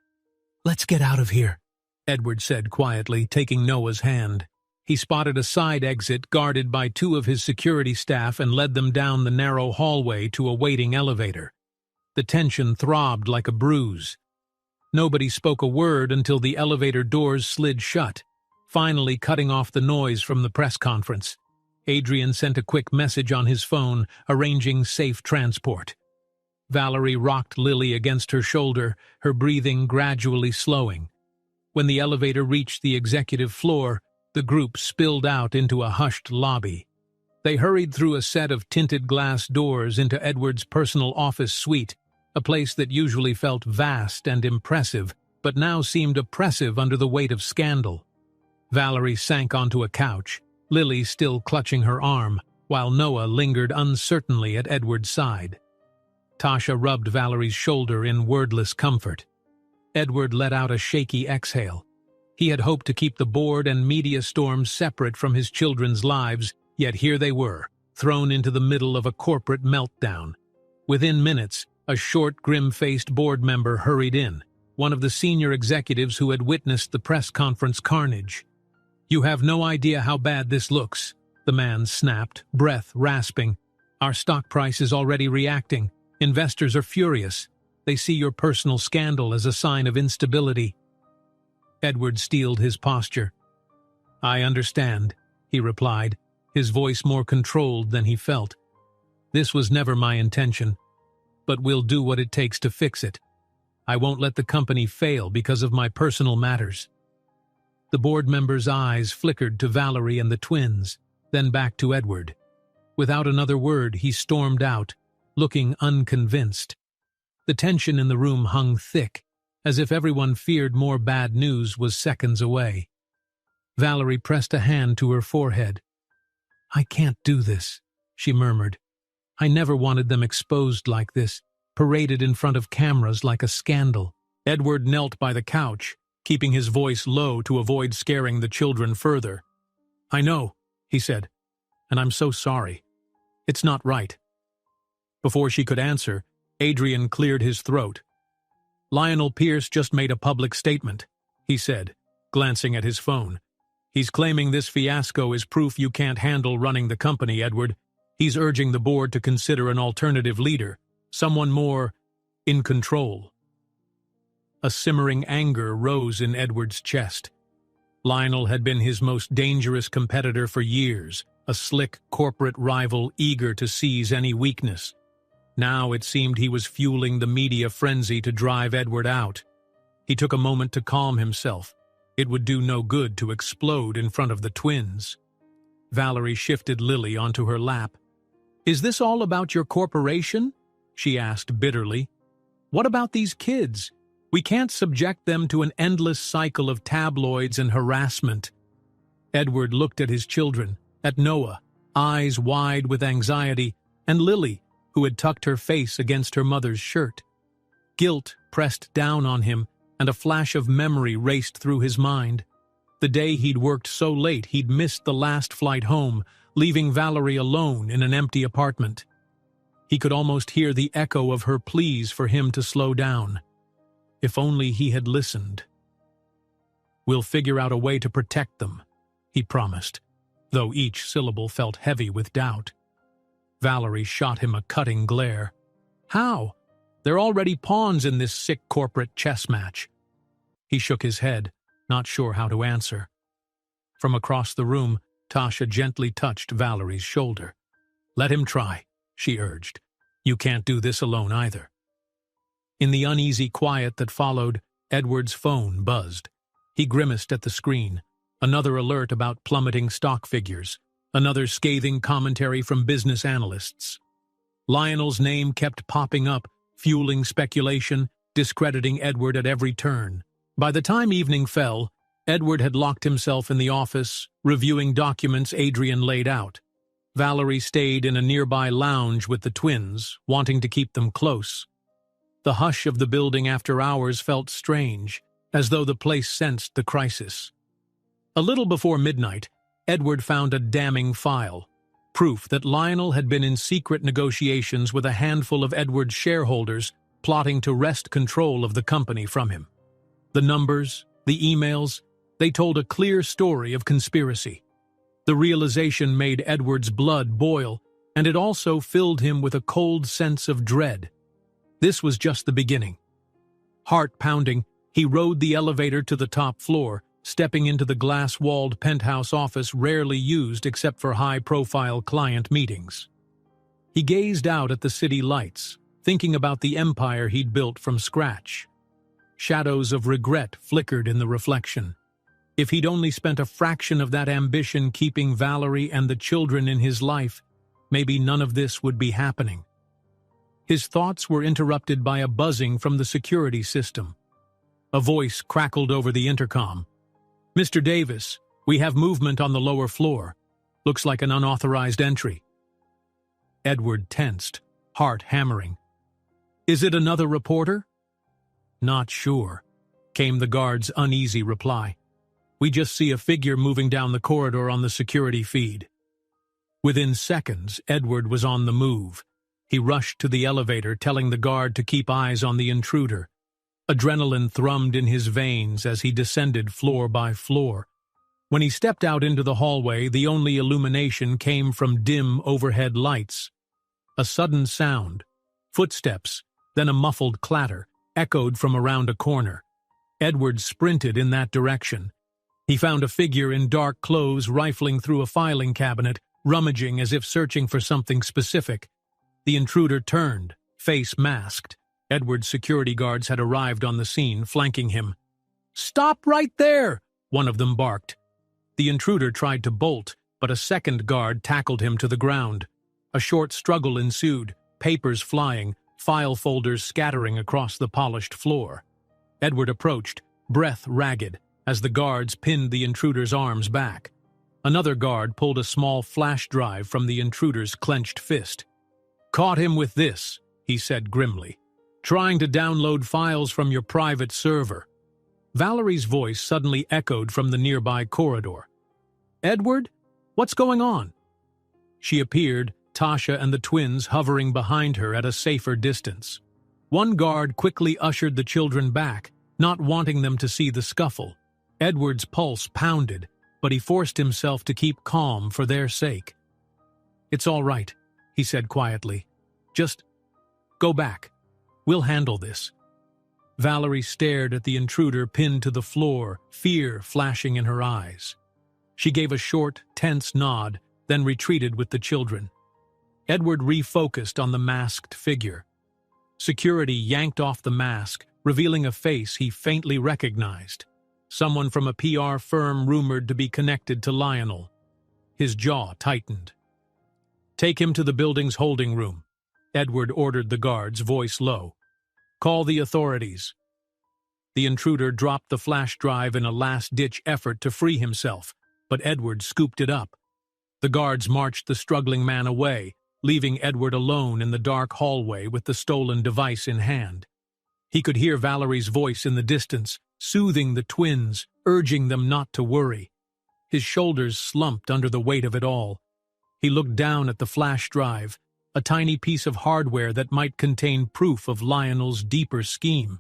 "Let's get out of here," Edward said quietly, taking Noah's hand. He spotted a side exit guarded by two of his security staff and led them down the narrow hallway to a waiting elevator. The tension throbbed like a bruise. Nobody spoke a word until the elevator doors slid shut, finally cutting off the noise from the press conference. Adrian sent a quick message on his phone, arranging safe transport. Valerie rocked Lily against her shoulder, her breathing gradually slowing. When the elevator reached the executive floor, the group spilled out into a hushed lobby. They hurried through a set of tinted glass doors into Edward's personal office suite, a place that usually felt vast and impressive, but now seemed oppressive under the weight of scandal. Valerie sank onto a couch, Lily still clutching her arm, while Noah lingered uncertainly at Edward's side. Tasha rubbed Valerie's shoulder in wordless comfort. Edward let out a shaky exhale. He had hoped to keep the board and media storms separate from his children's lives, yet here they were, thrown into the middle of a corporate meltdown. Within minutes, a short, grim-faced board member hurried in, one of the senior executives who had witnessed the press conference carnage. "You have no idea how bad this looks," the man snapped, breath rasping. "Our stock price is already reacting. Investors are furious. They see your personal scandal as a sign of instability." Edward steeled his posture. "I understand," he replied, his voice more controlled than he felt. "This was never my intention, but we'll do what it takes to fix it. I won't let the company fail because of my personal matters." The board member's eyes flickered to Valerie and the twins, then back to Edward. Without another word, he stormed out, looking unconvinced. The tension in the room hung thick, as if everyone feared more bad news was seconds away. Valerie pressed a hand to her forehead. "I can't do this," she murmured. "I never wanted them exposed like this, paraded in front of cameras like a scandal." Edward knelt by the couch, keeping his voice low to avoid scaring the children further. "I know," he said, "and I'm so sorry. It's not right." Before she could answer, Adrian cleared his throat. "Lionel Pierce just made a public statement," he said, glancing at his phone. "He's claiming this fiasco is proof you can't handle running the company, Edward. He's urging the board to consider an alternative leader, someone more in control." A simmering anger rose in Edward's chest. Lionel had been his most dangerous competitor for years, a slick corporate rival eager to seize any weakness. Now it seemed he was fueling the media frenzy to drive Edward out. He took a moment to calm himself. It would do no good to explode in front of the twins. Valerie shifted Lily onto her lap. "Is this all about your corporation?" she asked bitterly. "What about these kids? We can't subject them to an endless cycle of tabloids and harassment." Edward looked at his children, at Noah, eyes wide with anxiety, and Lily, who had tucked her face against her mother's shirt. Guilt pressed down on him, and a flash of memory raced through his mind. The day he'd worked so late he'd missed the last flight home, leaving Valerie alone in an empty apartment. He could almost hear the echo of her pleas for him to slow down. If only he had listened. "We'll figure out a way to protect them," he promised, though each syllable felt heavy with doubt. Valerie shot him a cutting glare. "How? They're already pawns in this sick corporate chess match." He shook his head, not sure how to answer. From across the room, Tasha gently touched Valerie's shoulder. "Let him try," she urged. "You can't do this alone either." In the uneasy quiet that followed, Edward's phone buzzed. He grimaced at the screen. Another alert about plummeting stock figures. Another scathing commentary from business analysts. Lionel's name kept popping up, fueling speculation, discrediting Edward at every turn. By the time evening fell, Edward had locked himself in the office, reviewing documents Adrian laid out. Valerie stayed in a nearby lounge with the twins, wanting to keep them close. The hush of the building after hours felt strange, as though the place sensed the crisis. A little before midnight, Edward found a damning file, proof that Lionel had been in secret negotiations with a handful of Edward's shareholders, plotting to wrest control of the company from him. The numbers, the emails, they told a clear story of conspiracy. The realization made Edward's blood boil, and it also filled him with a cold sense of dread. This was just the beginning. Heart pounding, he rode the elevator to the top floor, stepping into the glass-walled penthouse office rarely used except for high-profile client meetings. He gazed out at the city lights, thinking about the empire he'd built from scratch. Shadows of regret flickered in the reflection. If he'd only spent a fraction of that ambition keeping Valerie and the children in his life, maybe none of this would be happening. His thoughts were interrupted by a buzzing from the security system. A voice crackled over the intercom. "Mr. Davis, we have movement on the lower floor. Looks like an unauthorized entry." Edward tensed, heart hammering. "Is it another reporter?" "Not sure," came the guard's uneasy reply. "We just see a figure moving down the corridor on the security feed." Within seconds, Edward was on the move. He rushed to the elevator, telling the guard to keep eyes on the intruder. Adrenaline thrummed in his veins as he descended floor by floor. When he stepped out into the hallway, the only illumination came from dim overhead lights. A sudden sound, footsteps, then a muffled clatter, echoed from around a corner. Edward sprinted in that direction. He found a figure in dark clothes rifling through a filing cabinet, rummaging as if searching for something specific. The intruder turned, face masked. Edward's security guards had arrived on the scene, flanking him. "Stop right there!" one of them barked. The intruder tried to bolt, but a second guard tackled him to the ground. A short struggle ensued, papers flying, file folders scattering across the polished floor. Edward approached, breath ragged, as the guards pinned the intruder's arms back. Another guard pulled a small flash drive from the intruder's clenched fist. "Caught him with this," he said grimly. "Trying to download files from your private server." Valerie's voice suddenly echoed from the nearby corridor. "Edward? What's going on?" She appeared, Tasha and the twins hovering behind her at a safer distance. One guard quickly ushered the children back, not wanting them to see the scuffle. Edward's pulse pounded, but he forced himself to keep calm for their sake. "It's all right," he said quietly. "Just go back. We'll handle this." Valerie stared at the intruder pinned to the floor, fear flashing in her eyes. She gave a short, tense nod, then retreated with the children. Edward refocused on the masked figure. Security yanked off the mask, revealing a face he faintly recognized. Someone from a PR firm rumored to be connected to Lionel. His jaw tightened. "Take him to the building's holding room," Edward ordered the guards, voice low. "Call the authorities." The intruder dropped the flash drive in a last-ditch effort to free himself, but Edward scooped it up. The guards marched the struggling man away, leaving Edward alone in the dark hallway with the stolen device in hand. He could hear Valerie's voice in the distance, soothing the twins, urging them not to worry. His shoulders slumped under the weight of it all. He looked down at the flash drive, a tiny piece of hardware that might contain proof of Lionel's deeper scheme.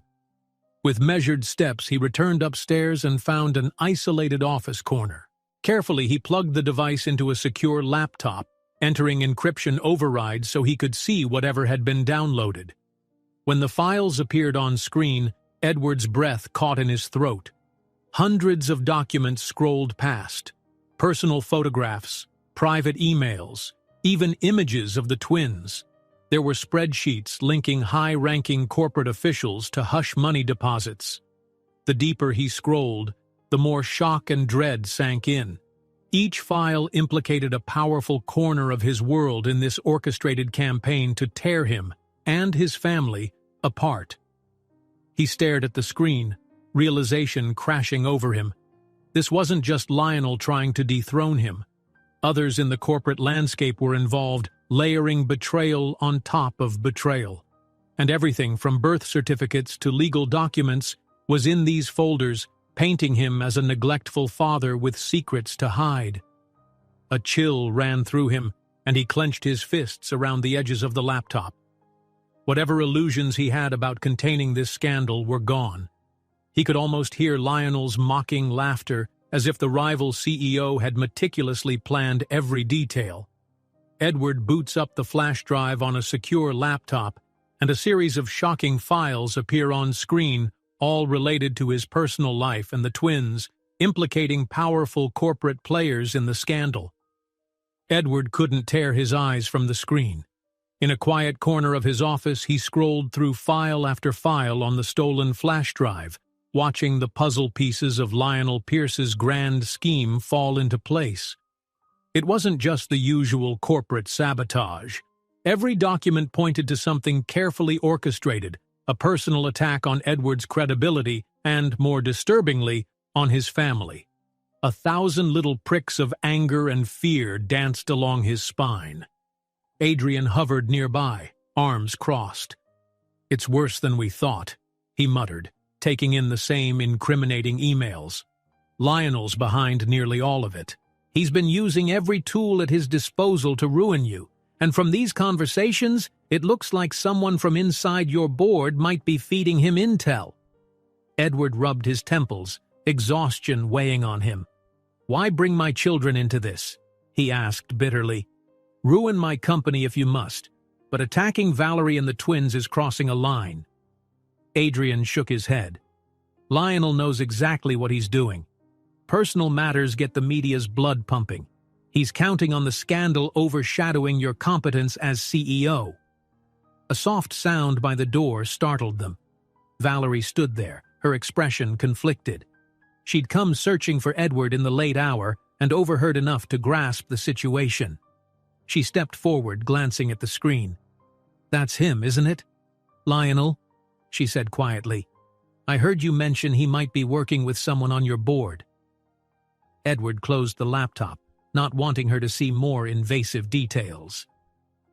With measured steps, he returned upstairs and found an isolated office corner. Carefully, he plugged the device into a secure laptop, entering encryption overrides so he could see whatever had been downloaded. When the files appeared on screen, Edward's breath caught in his throat. Hundreds of documents scrolled past. Personal photographs, private emails, even images of the twins. There were spreadsheets linking high-ranking corporate officials to hush money deposits. The deeper he scrolled, the more shock and dread sank in. Each file implicated a powerful corner of his world in this orchestrated campaign to tear him and his family apart. He stared at the screen, realization crashing over him. This wasn't just Lionel trying to dethrone him. Others in the corporate landscape were involved, layering betrayal on top of betrayal. And everything from birth certificates to legal documents was in these folders, painting him as a neglectful father with secrets to hide. A chill ran through him, and he clenched his fists around the edges of the laptop. Whatever illusions he had about containing this scandal were gone. He could almost hear Lionel's mocking laughter, as if the rival CEO had meticulously planned every detail. Edward boots up the flash drive on a secure laptop, and a series of shocking files appear on screen, all related to his personal life and the twins, implicating powerful corporate players in the scandal. Edward couldn't tear his eyes from the screen. In a quiet corner of his office, he scrolled through file after file on the stolen flash drive, watching the puzzle pieces of Lionel Pierce's grand scheme fall into place. It wasn't just the usual corporate sabotage. Every document pointed to something carefully orchestrated, a personal attack on Edward's credibility and, more disturbingly, on his family. 1,000 little pricks of anger and fear danced along his spine. Adrian hovered nearby, arms crossed. "It's worse than we thought," he muttered, taking in the same incriminating emails. "Lionel's behind nearly all of it. He's been using every tool at his disposal to ruin you, and from these conversations, it looks like someone from inside your board might be feeding him intel." Edward rubbed his temples, exhaustion weighing on him. "Why bring my children into this?" he asked bitterly. "Ruin my company if you must, but attacking Valerie and the twins is crossing a line." Adrian shook his head. "Lionel knows exactly what he's doing. Personal matters get the media's blood pumping. He's counting on the scandal overshadowing your competence as CEO." A soft sound by the door startled them. Valerie stood there, her expression conflicted. She'd come searching for Edward in the late hour and overheard enough to grasp the situation. She stepped forward, glancing at the screen. "That's him, isn't it? Lionel," she said quietly. "I heard you mention he might be working with someone on your board." Edward closed the laptop, not wanting her to see more invasive details.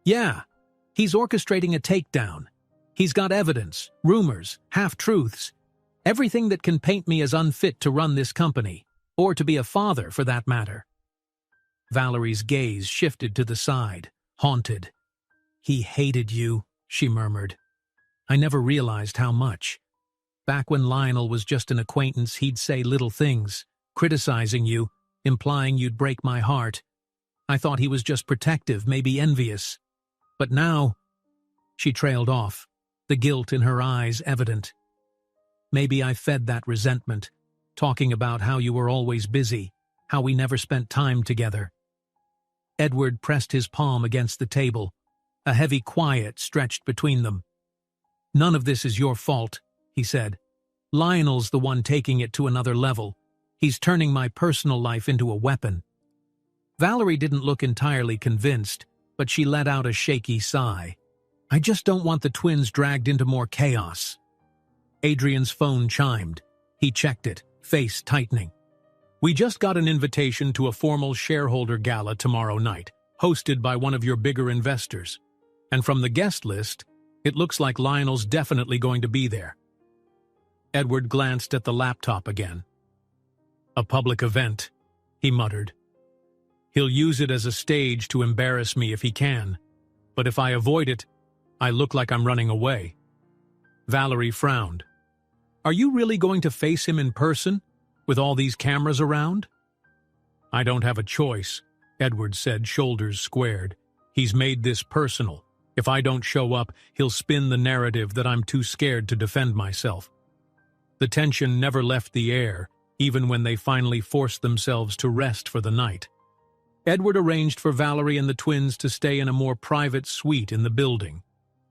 "Yeah, he's orchestrating a takedown. He's got evidence, rumors, half-truths, everything that can paint me as unfit to run this company, or to be a father for that matter." Valerie's gaze shifted to the side, haunted. "He hated you," she murmured. "I never realized how much. Back when Lionel was just an acquaintance, he'd say little things, criticizing you, implying you'd break my heart. I thought he was just protective, maybe envious. But now—" She trailed off, the guilt in her eyes evident. Maybe I fed that resentment, talking about how you were always busy, how we never spent time together. Edward pressed his palm against the table. A heavy quiet stretched between them. "None of this is your fault," he said. "Lionel's the one taking it to another level. He's turning my personal life into a weapon." Valerie didn't look entirely convinced, but she let out a shaky sigh. "I just don't want the twins dragged into more chaos." Adrian's phone chimed. He checked it, face tightening. "We just got an invitation to a formal shareholder gala tomorrow night, hosted by one of your bigger investors. And from the guest list, it looks like Lionel's definitely going to be there." Edward glanced at the laptop again. "A public event," he muttered. "He'll use it as a stage to embarrass me if he can, but if I avoid it, I look like I'm running away." Valerie frowned. "Are you really going to face him in person, with all these cameras around?" "I don't have a choice," Edward said, shoulders squared. "He's made this personal. If I don't show up, he'll spin the narrative that I'm too scared to defend myself." The tension never left the air, even when they finally forced themselves to rest for the night. Edward arranged for Valerie and the twins to stay in a more private suite in the building.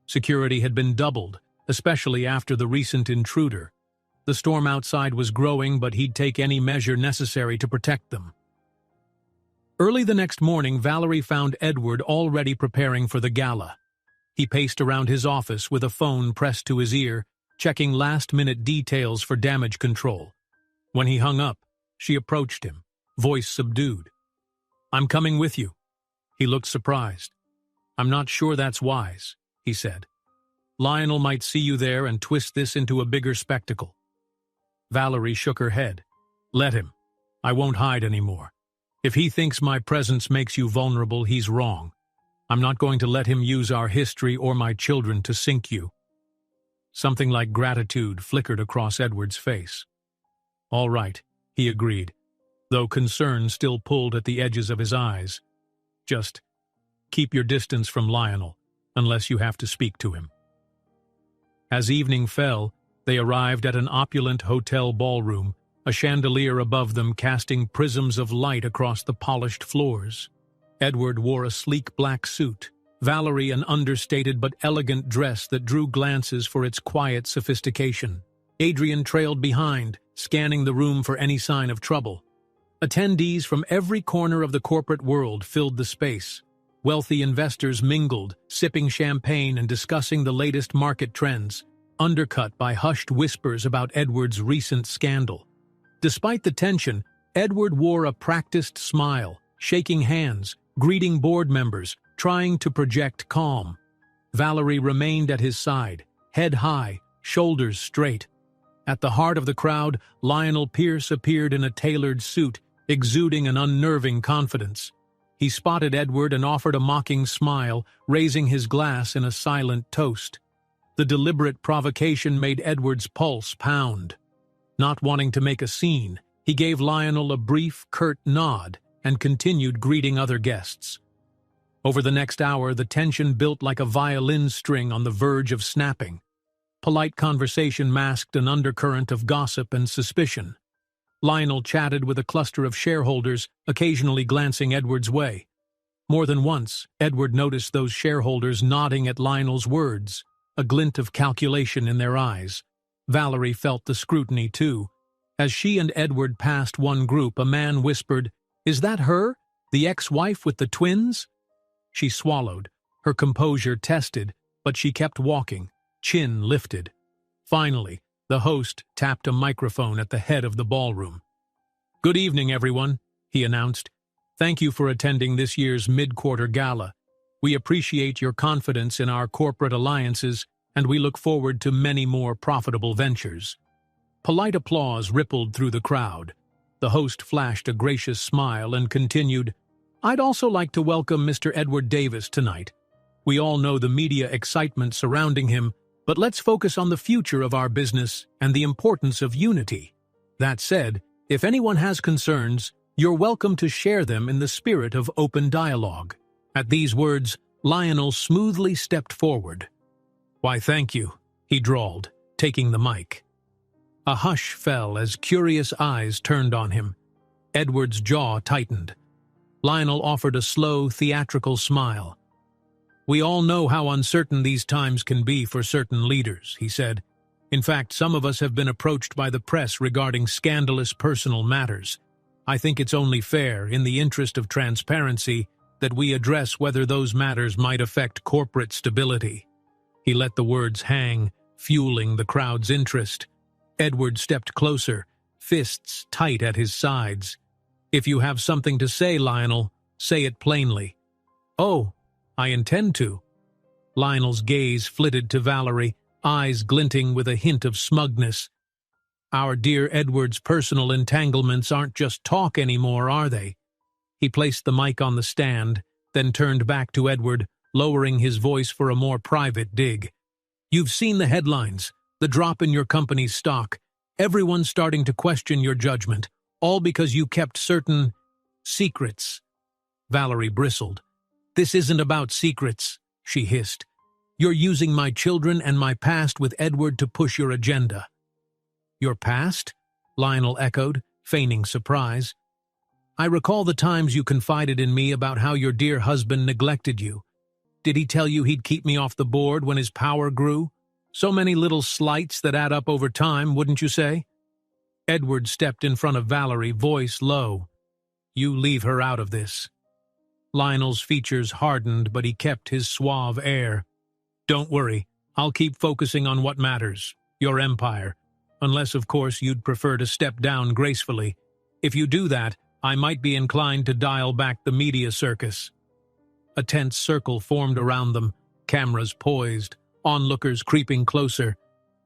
Security had been doubled, especially after the recent intruder. The storm outside was growing, but he'd take any measure necessary to protect them. Early the next morning, Valerie found Edward already preparing for the gala. He paced around his office with a phone pressed to his ear, checking last-minute details for damage control. When he hung up, she approached him, voice subdued. "I'm coming with you." He looked surprised. "I'm not sure that's wise," he said. "Lionel might see you there and twist this into a bigger spectacle." Valerie shook her head. "Let him. I won't hide anymore. If he thinks my presence makes you vulnerable, he's wrong. I'm not going to let him use our history or my children to sink you." Something like gratitude flickered across Edward's face. "All right," he agreed, though concern still pulled at the edges of his eyes. "Just keep your distance from Lionel, unless you have to speak to him." As evening fell, they arrived at an opulent hotel ballroom, a chandelier above them casting prisms of light across the polished floors. Edward wore a sleek black suit, Valerie an understated but elegant dress that drew glances for its quiet sophistication. Adrian trailed behind, scanning the room for any sign of trouble. Attendees from every corner of the corporate world filled the space. Wealthy investors mingled, sipping champagne and discussing the latest market trends, undercut by hushed whispers about Edward's recent scandal. Despite the tension, Edward wore a practiced smile, shaking hands, greeting board members, trying to project calm. Valerie remained at his side, head high, shoulders straight. At the heart of the crowd, Lionel Pierce appeared in a tailored suit, exuding an unnerving confidence. He spotted Edward and offered a mocking smile, raising his glass in a silent toast. The deliberate provocation made Edward's pulse pound. Not wanting to make a scene, he gave Lionel a brief, curt nod and continued greeting other guests. Over the next hour, the tension built like a violin string on the verge of snapping. Polite conversation masked an undercurrent of gossip and suspicion. Lionel chatted with a cluster of shareholders, occasionally glancing Edward's way. More than once, Edward noticed those shareholders nodding at Lionel's words, a glint of calculation in their eyes. Valerie felt the scrutiny, too. As she and Edward passed one group, a man whispered, "Is that her? The ex-wife with the twins?" She swallowed, her composure tested, but she kept walking, chin lifted. Finally, the host tapped a microphone at the head of the ballroom. "Good evening, everyone," he announced. "Thank you for attending this year's mid-quarter gala. We appreciate your confidence in our corporate alliances, and we look forward to many more profitable ventures." Polite applause rippled through the crowd. The host flashed a gracious smile and continued, "I'd also like to welcome Mr. Edward Davis tonight. We all know the media excitement surrounding him, but let's focus on the future of our business and the importance of unity. That said, if anyone has concerns, you're welcome to share them in the spirit of open dialogue." At these words, Lionel smoothly stepped forward. "Why, thank you," he drawled, taking the mic. A hush fell as curious eyes turned on him. Edward's jaw tightened. Lionel offered a slow, theatrical smile. "We all know how uncertain these times can be for certain leaders," he said. "In fact, some of us have been approached by the press regarding scandalous personal matters. I think it's only fair, in the interest of transparency, that we address whether those matters might affect corporate stability." He let the words hang, fueling the crowd's interest. Edward stepped closer, fists tight at his sides. "If you have something to say, Lionel, say it plainly." "Oh, I intend to." Lionel's gaze flitted to Valerie, eyes glinting with a hint of smugness. "Our dear Edward's personal entanglements aren't just talk anymore, are they?" He placed the mic on the stand, then turned back to Edward, lowering his voice for a more private dig. "You've seen the headlines, the drop in your company's stock. Everyone's starting to question your judgment, all because you kept certain secrets." Valerie bristled. "This isn't about secrets," she hissed. "You're using my children and my past with Edward to push your agenda." "Your past?" Lionel echoed, feigning surprise. "I recall the times you confided in me about how your dear husband neglected you. Did he tell you he'd keep me off the board when his power grew? So many little slights that add up over time, wouldn't you say?" Edward stepped in front of Valerie, voice low. "You leave her out of this." Lionel's features hardened, but he kept his suave air. "Don't worry, I'll keep focusing on what matters, your empire. Unless, of course, you'd prefer to step down gracefully. If you do that, I might be inclined to dial back the media circus." A tense circle formed around them, cameras poised, onlookers creeping closer.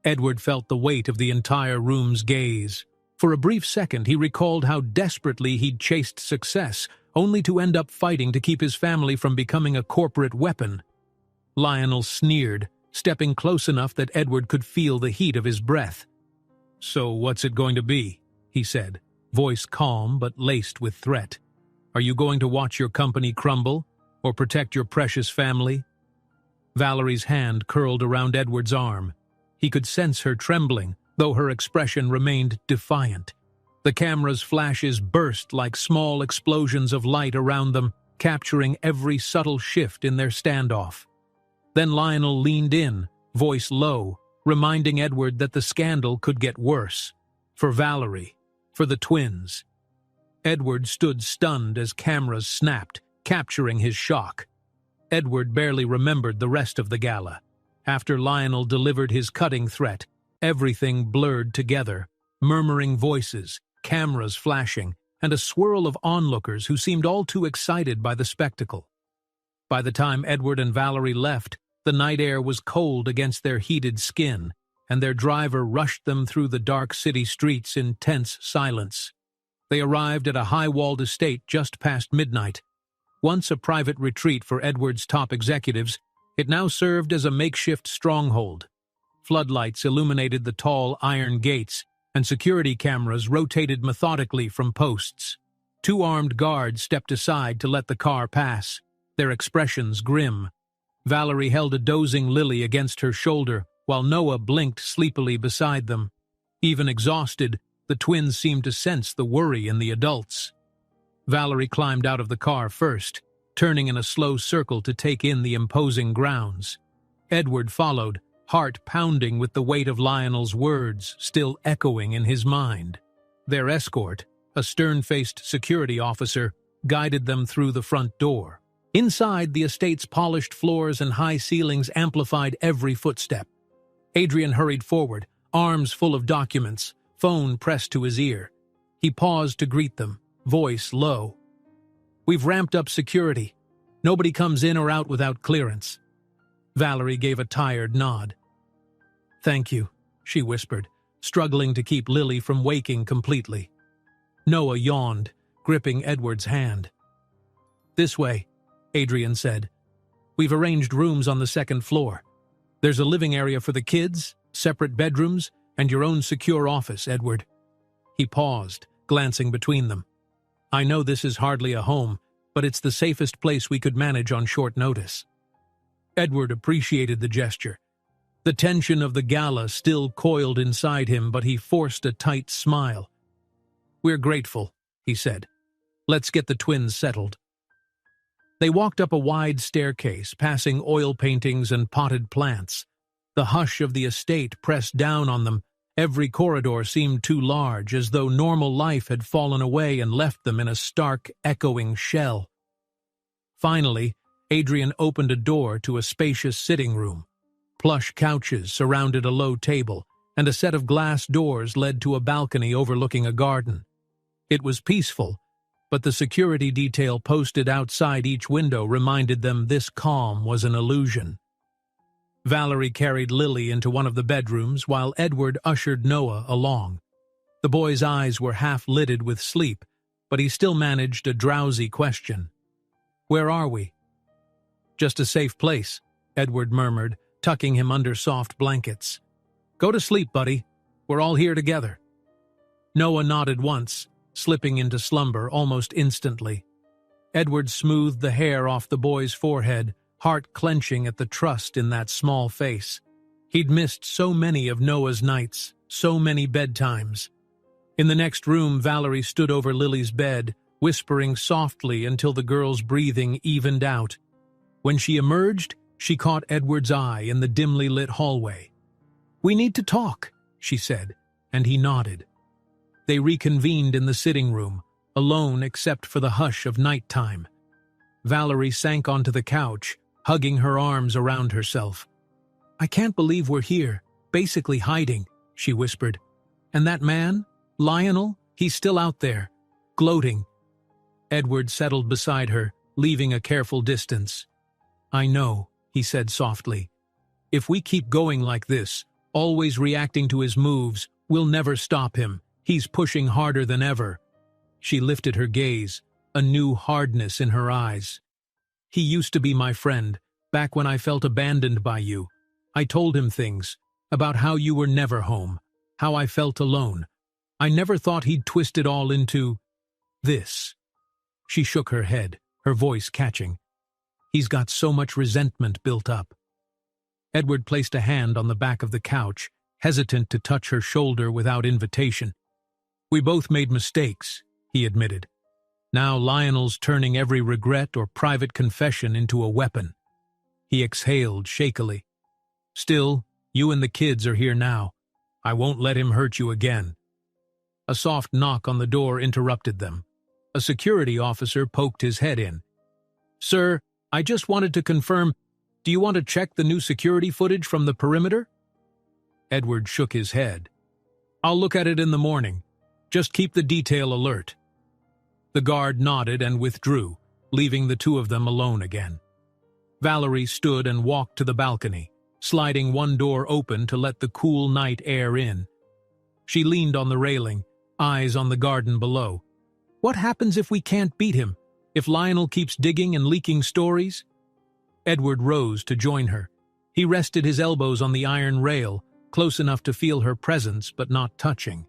Edward felt the weight of the entire room's gaze. For a brief second, he recalled how desperately he'd chased success, only to end up fighting to keep his family from becoming a corporate weapon. Lionel sneered, stepping close enough that Edward could feel the heat of his breath. "So what's it going to be?" he said, voice calm but laced with threat. "Are you going to watch your company crumble, or protect your precious family?" Valerie's hand curled around Edward's arm. He could sense her trembling, though her expression remained defiant. The camera's flashes burst like small explosions of light around them, capturing every subtle shift in their standoff. Then Lionel leaned in, voice low, reminding Edward that the scandal could get worse. For Valerie, for the twins. Edward stood stunned as cameras snapped, capturing his shock. Edward barely remembered the rest of the gala. After Lionel delivered his cutting threat, everything blurred together, murmuring voices, cameras flashing, and a swirl of onlookers who seemed all too excited by the spectacle. By the time Edward and Valerie left, the night air was cold against their heated skin, and their driver rushed them through the dark city streets in tense silence. They arrived at a high-walled estate just past midnight. Once a private retreat for Edward's top executives, it now served as a makeshift stronghold. Floodlights illuminated the tall iron gates, and security cameras rotated methodically from posts. Two armed guards stepped aside to let the car pass, their expressions grim. Valerie held a dozing Lily against her shoulder, while Noah blinked sleepily beside them. Even exhausted, the twins seemed to sense the worry in the adults. Valerie climbed out of the car first, turning in a slow circle to take in the imposing grounds. Edward followed, heart pounding with the weight of Lionel's words still echoing in his mind. Their escort, a stern-faced security officer, guided them through the front door. Inside, the estate's polished floors and high ceilings amplified every footstep. Adrian hurried forward, arms full of documents, phone pressed to his ear. He paused to greet them, voice low. "We've ramped up security. Nobody comes in or out without clearance." Valerie gave a tired nod. "Thank you," she whispered, struggling to keep Lily from waking completely. Noah yawned, gripping Edward's hand. "This way," Adrian said. "We've arranged rooms on the second floor. There's a living area for the kids, separate bedrooms, and your own secure office, Edward." He paused, glancing between them. "I know this is hardly a home, but it's the safest place we could manage on short notice." Edward appreciated the gesture. The tension of the gala still coiled inside him, but he forced a tight smile. "We're grateful," he said. "Let's get the twins settled." They walked up a wide staircase, passing oil paintings and potted plants. The hush of the estate pressed down on them. Every corridor seemed too large, as though normal life had fallen away and left them in a stark, echoing shell. Finally, Adrian opened a door to a spacious sitting room. Plush couches surrounded a low table, and a set of glass doors led to a balcony overlooking a garden. It was peaceful, but the security detail posted outside each window reminded them this calm was an illusion. Valerie carried Lily into one of the bedrooms while Edward ushered Noah along. The boy's eyes were half-lidded with sleep, but he still managed a drowsy question. "Where are we?" "Just a safe place," Edward murmured, tucking him under soft blankets. "Go to sleep, buddy. We're all here together." Noah nodded once, slipping into slumber almost instantly. Edward smoothed the hair off the boy's forehead, heart clenching at the trust in that small face. He'd missed so many of Noah's nights, so many bedtimes. In the next room, Valerie stood over Lily's bed, whispering softly until the girl's breathing evened out. When she emerged, she caught Edward's eye in the dimly lit hallway. "We need to talk," she said, and he nodded. They reconvened in the sitting room, alone except for the hush of nighttime. Valerie sank onto the couch, hugging her arms around herself. "I can't believe we're here, basically hiding," she whispered. "And that man, Lionel, he's still out there, gloating." Edward settled beside her, leaving a careful distance. "I know," he said softly. "If we keep going like this, always reacting to his moves, we'll never stop him. He's pushing harder than ever." She lifted her gaze, a new hardness in her eyes. "He used to be my friend, back when I felt abandoned by you. I told him things, about how you were never home, how I felt alone. I never thought he'd twist it all into this." She shook her head, her voice catching. "He's got so much resentment built up." Edward placed a hand on the back of the couch, hesitant to touch her shoulder without invitation. "We both made mistakes," he admitted. "Now Lionel's turning every regret or private confession into a weapon." He exhaled shakily. "Still, you and the kids are here now. I won't let him hurt you again." A soft knock on the door interrupted them. A security officer poked his head in. "Sir, I just wanted to confirm, do you want to check the new security footage from the perimeter?" Edward shook his head. "I'll look at it in the morning. Just keep the detail alert." The guard nodded and withdrew, leaving the two of them alone again. Valerie stood and walked to the balcony, sliding one door open to let the cool night air in. She leaned on the railing, eyes on the garden below. What happens if we can't beat him? If Lionel keeps digging and leaking stories? Edward rose to join her. He rested his elbows on the iron rail, close enough to feel her presence but not touching.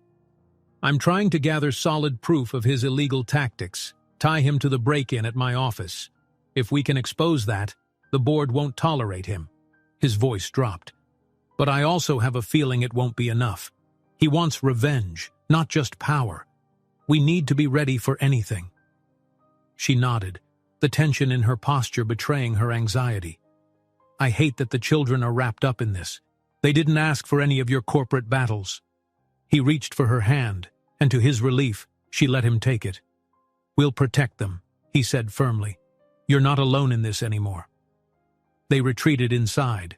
"I'm trying to gather solid proof of his illegal tactics, tie him to the break-in at my office. If we can expose that, the board won't tolerate him." His voice dropped. "But I also have a feeling it won't be enough. He wants revenge, not just power. We need to be ready for anything." She nodded, the tension in her posture betraying her anxiety. "I hate that the children are wrapped up in this. They didn't ask for any of your corporate battles." He reached for her hand, and to his relief, she let him take it. "We'll protect them," he said firmly. "You're not alone in this anymore." They retreated inside.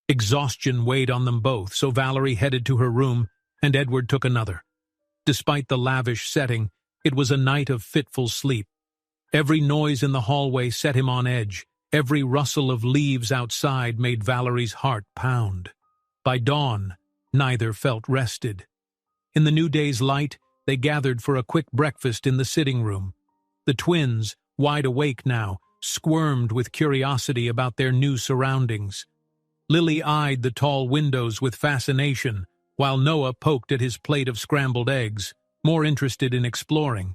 Exhaustion weighed on them both, so Valerie headed to her room, and Edward took another. Despite the lavish setting, it was a night of fitful sleep. Every noise in the hallway set him on edge. Every rustle of leaves outside made Valerie's heart pound. By dawn, neither felt rested. In the new day's light, they gathered for a quick breakfast in the sitting room. The twins, wide awake now, squirmed with curiosity about their new surroundings. Lily eyed the tall windows with fascination, while Noah poked at his plate of scrambled eggs, more interested in exploring.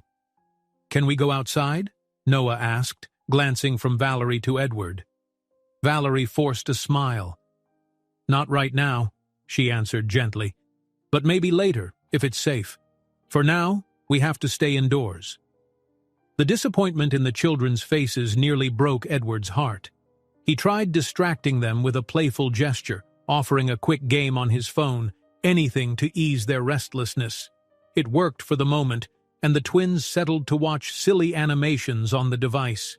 "Can we go outside?" Noah asked, glancing from Valerie to Edward. Valerie forced a smile. "Not right now," she answered gently. "But maybe later, if it's safe. For now, we have to stay indoors." The disappointment in the children's faces nearly broke Edward's heart. He tried distracting them with a playful gesture, offering a quick game on his phone, anything to ease their restlessness. It worked for the moment, and the twins settled to watch silly animations on the device.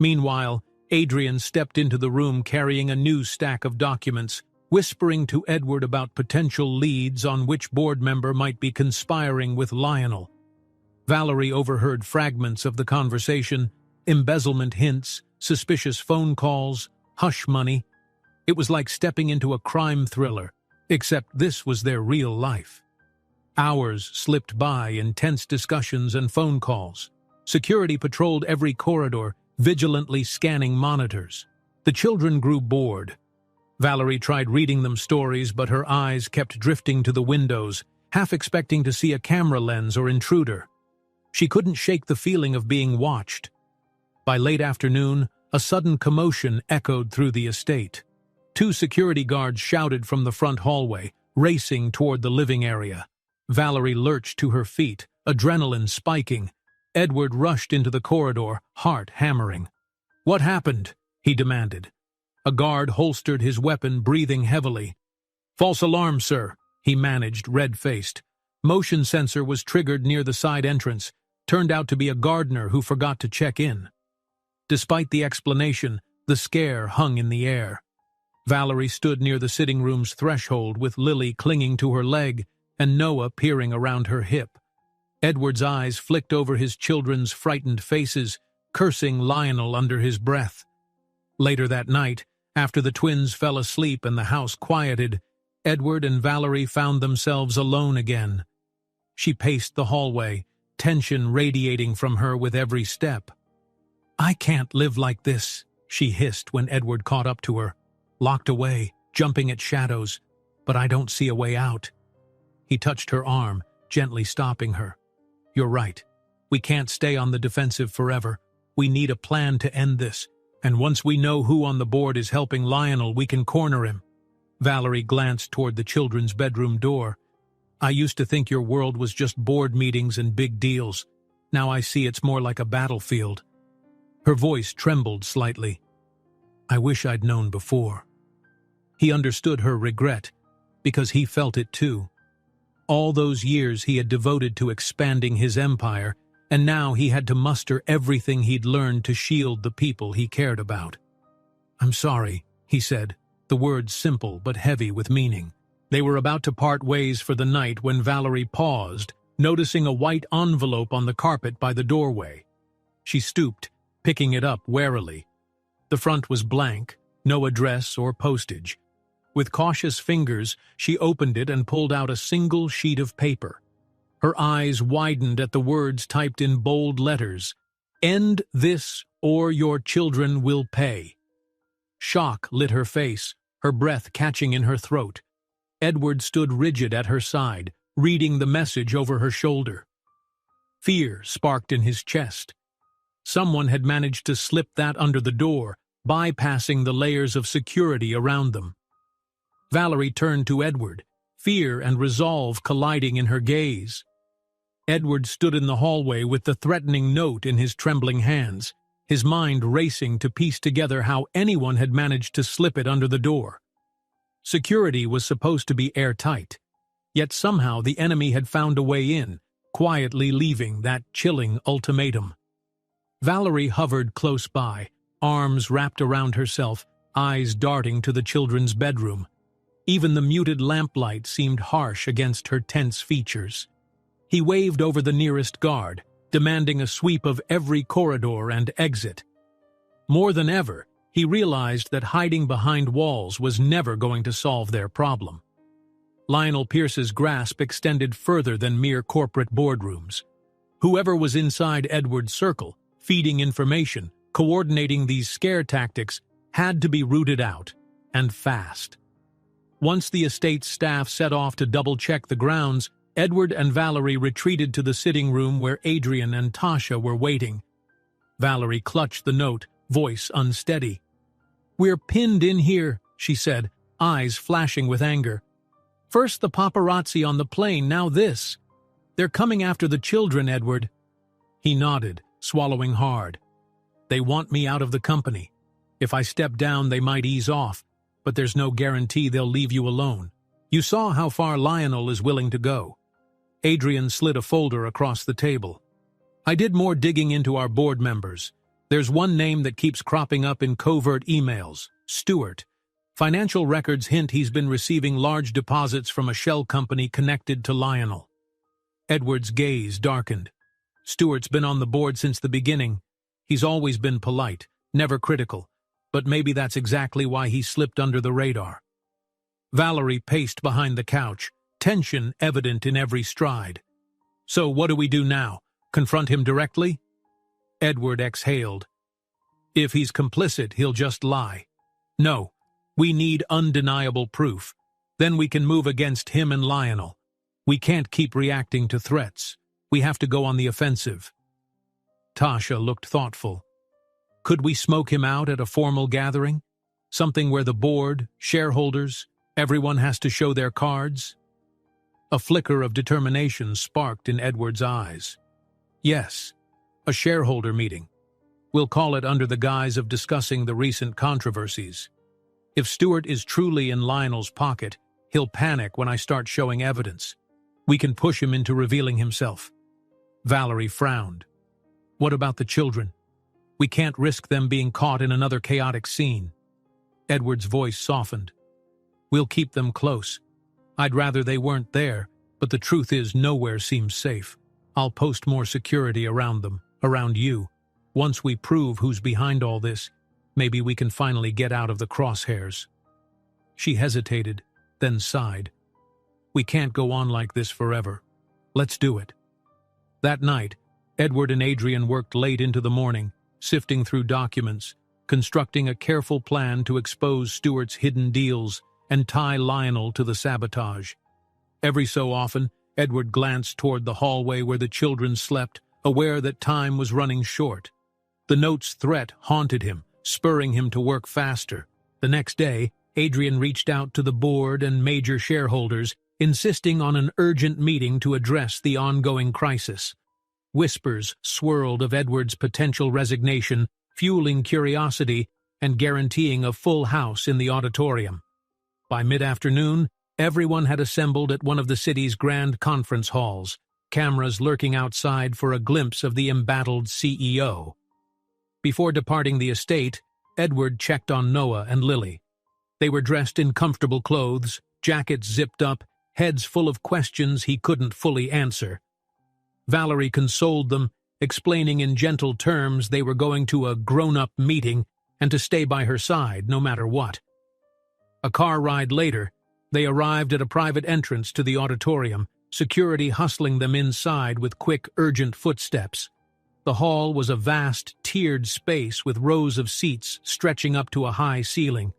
Meanwhile, Adrian stepped into the room carrying a new stack of documents, whispering to Edward about potential leads on which board member might be conspiring with Lionel. Valerie overheard fragments of the conversation, embezzlement hints, suspicious phone calls, hush money. It was like stepping into a crime thriller, except this was their real life. Hours slipped by in tense discussions and phone calls. Security patrolled every corridor, vigilantly scanning monitors. The children grew bored. Valerie tried reading them stories, but her eyes kept drifting to the windows, half expecting to see a camera lens or intruder. She couldn't shake the feeling of being watched. By late afternoon, a sudden commotion echoed through the estate. 2 security guards shouted from the front hallway, racing toward the living area. Valerie lurched to her feet, adrenaline spiking. Edward rushed into the corridor, heart hammering. "What happened?" he demanded. A guard holstered his weapon, breathing heavily. "False alarm, sir," he managed, red-faced. Motion sensor was triggered near the side entrance. Turned out to be a gardener who forgot to check in. Despite the explanation, the scare hung in the air. Valerie stood near the sitting room's threshold with Lily clinging to her leg and Noah peering around her hip. Edward's eyes flicked over his children's frightened faces, cursing Lionel under his breath. Later that night, after the twins fell asleep and the house quieted, Edward and Valerie found themselves alone again. She paced the hallway, tension radiating from her with every step. "I can't live like this," she hissed when Edward caught up to her. "Locked away, jumping at shadows, but I don't see a way out." He touched her arm, gently stopping her. "You're right. We can't stay on the defensive forever. We need a plan to end this, and once we know who on the board is helping Lionel, we can corner him." Valerie glanced toward the children's bedroom door. "I used to think your world was just board meetings and big deals. Now I see it's more like a battlefield." Her voice trembled slightly. "I wish I'd known before." He understood her regret, because he felt it too. All those years he had devoted to expanding his empire, and now he had to muster everything he'd learned to shield the people he cared about. "I'm sorry," he said, the words simple but heavy with meaning. They were about to part ways for the night when Valerie paused, noticing a white envelope on the carpet by the doorway. She stooped, picking it up warily. The front was blank, no address or postage. With cautious fingers, she opened it and pulled out a single sheet of paper. Her eyes widened at the words typed in bold letters, "End this or your children will pay." Shock lit her face, her breath catching in her throat. Edward stood rigid at her side, reading the message over her shoulder. Fear sparked in his chest. Someone had managed to slip that under the door, bypassing the layers of security around them. Valerie turned to Edward, fear and resolve colliding in her gaze. Edward stood in the hallway with the threatening note in his trembling hands, his mind racing to piece together how anyone had managed to slip it under the door. Security was supposed to be airtight, yet somehow the enemy had found a way in, quietly leaving that chilling ultimatum. Valerie hovered close by, arms wrapped around herself, eyes darting to the children's bedroom. Even the muted lamplight seemed harsh against her tense features. He waved over the nearest guard, demanding a sweep of every corridor and exit. More than ever, he realized that hiding behind walls was never going to solve their problem. Lionel Pierce's grasp extended further than mere corporate boardrooms. Whoever was inside Edward's circle, feeding information, coordinating these scare tactics, had to be rooted out, and fast. Once the estate's staff set off to double-check the grounds, Edward and Valerie retreated to the sitting room where Adrian and Tasha were waiting. Valerie clutched the note, voice unsteady. "We're pinned in here," she said, eyes flashing with anger. "First the paparazzi on the plane, now this. They're coming after the children, Edward." He nodded, swallowing hard. "They want me out of the company. If I step down, they might ease off, but there's no guarantee they'll leave you alone. You saw how far Lionel is willing to go." Adrian slid a folder across the table. "I did more digging into our board members. There's one name that keeps cropping up in covert emails, Stewart. Financial records hint he's been receiving large deposits from a shell company connected to Lionel." Edward's gaze darkened. "Stewart's been on the board since the beginning. He's always been polite, never critical, but maybe that's exactly why he slipped under the radar." Valerie paced behind the couch, tension evident in every stride. "So what do we do now? Confront him directly?" Edward exhaled. "If he's complicit, he'll just lie. No, we need undeniable proof. Then we can move against him and Lionel. We can't keep reacting to threats. We have to go on the offensive." Tasha looked thoughtful. "Could we smoke him out at a formal gathering? Something where the board, shareholders, everyone has to show their cards?" A flicker of determination sparked in Edward's eyes. "Yes, a shareholder meeting. We'll call it under the guise of discussing the recent controversies. If Stewart is truly in Lionel's pocket, he'll panic when I start showing evidence. We can push him into revealing himself." Valerie frowned. "What about the children? We can't risk them being caught in another chaotic scene." Edward's voice softened. "We'll keep them close. I'd rather they weren't there, but the truth is nowhere seems safe. I'll post more security around them, around you. Once we prove who's behind all this, maybe we can finally get out of the crosshairs." She hesitated, then sighed. "We can't go on like this forever. Let's do it." That night, Edward and Adrian worked late into the morning, sifting through documents, constructing a careful plan to expose Stewart's hidden deals and tie Lionel to the sabotage. Every so often, Edward glanced toward the hallway where the children slept, aware that time was running short. The note's threat haunted him, spurring him to work faster. The next day, Adrian reached out to the board and major shareholders, insisting on an urgent meeting to address the ongoing crisis. Whispers swirled of Edward's potential resignation, fueling curiosity and guaranteeing a full house in the auditorium. By mid-afternoon, everyone had assembled at one of the city's grand conference halls, cameras lurking outside for a glimpse of the embattled CEO. Before departing the estate, Edward checked on Noah and Lily. They were dressed in comfortable clothes, jackets zipped up, heads full of questions he couldn't fully answer. Valerie consoled them, explaining in gentle terms they were going to a grown-up meeting and to stay by her side no matter what. A car ride later, they arrived at a private entrance to the auditorium, security hustling them inside with quick, urgent footsteps. The hall was a vast, tiered space with rows of seats stretching up to a high ceiling.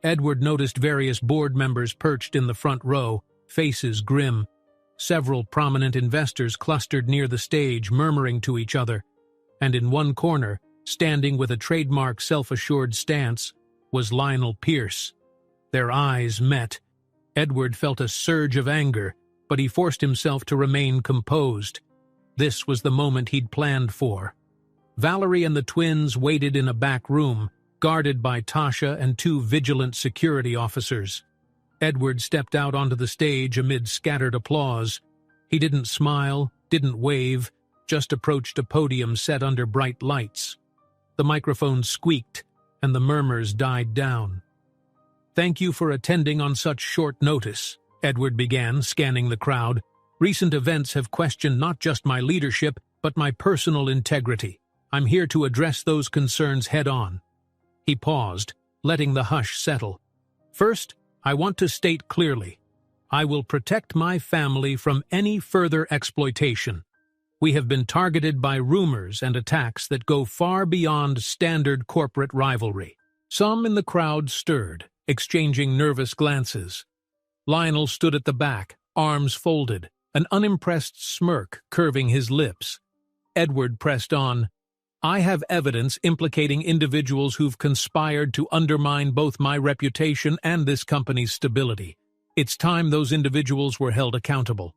Edward noticed various board members perched in the front row, faces grim. Several prominent investors clustered near the stage, murmuring to each other. And in one corner, standing with a trademark self-assured stance, was Lionel Pierce. Their eyes met. Edward felt a surge of anger, but he forced himself to remain composed. This was the moment he'd planned for. Valerie and the twins waited in a back room, guarded by Tasha and two vigilant security officers. Edward stepped out onto the stage amid scattered applause. He didn't smile, didn't wave, just approached a podium set under bright lights. The microphone squeaked, and the murmurs died down. "Thank you for attending on such short notice," Edward began, scanning the crowd. "Recent events have questioned not just my leadership, but my personal integrity. I'm here to address those concerns head-on." He paused, letting the hush settle. "First, I want to state clearly, I will protect my family from any further exploitation. We have been targeted by rumors and attacks that go far beyond standard corporate rivalry." Some in the crowd stirred, exchanging nervous glances. Lionel stood at the back, arms folded, an unimpressed smirk curving his lips. Edward pressed on, I have evidence implicating individuals who've conspired to undermine both my reputation and this company's stability. It's time those individuals were held accountable.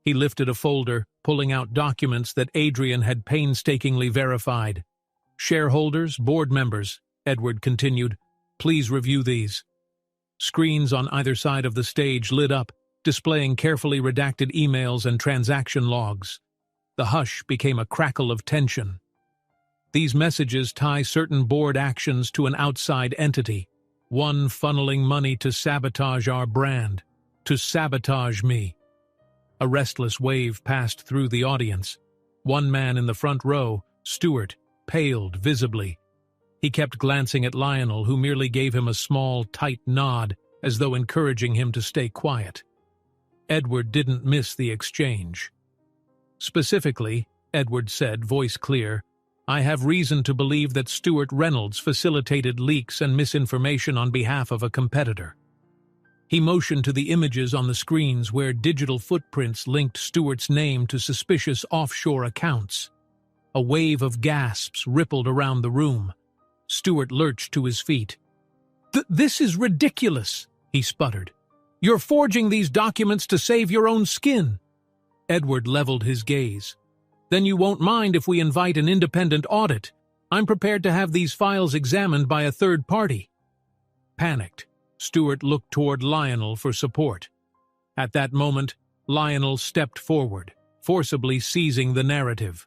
He lifted a folder, pulling out documents that Adrian had painstakingly verified. Shareholders, board members, Edward continued, please review these. Screens on either side of the stage lit up, displaying carefully redacted emails and transaction logs. The hush became a crackle of tension. These messages tie certain board actions to an outside entity, one funneling money to sabotage our brand, to sabotage me. A restless wave passed through the audience. One man in the front row, Stuart, paled visibly. He kept glancing at Lionel, who merely gave him a small, tight nod, as though encouraging him to stay quiet. Edward didn't miss the exchange. Specifically, Edward said, voice clear, I have reason to believe that Stuart Reynolds facilitated leaks and misinformation on behalf of a competitor. He motioned to the images on the screens where digital footprints linked Stuart's name to suspicious offshore accounts. A wave of gasps rippled around the room. Stuart lurched to his feet. This is ridiculous, he sputtered. You're forging these documents to save your own skin. Edward leveled his gaze. Then you won't mind if we invite an independent audit. I'm prepared to have these files examined by a third party. Panicked, Stuart looked toward Lionel for support. At that moment, Lionel stepped forward, forcibly seizing the narrative.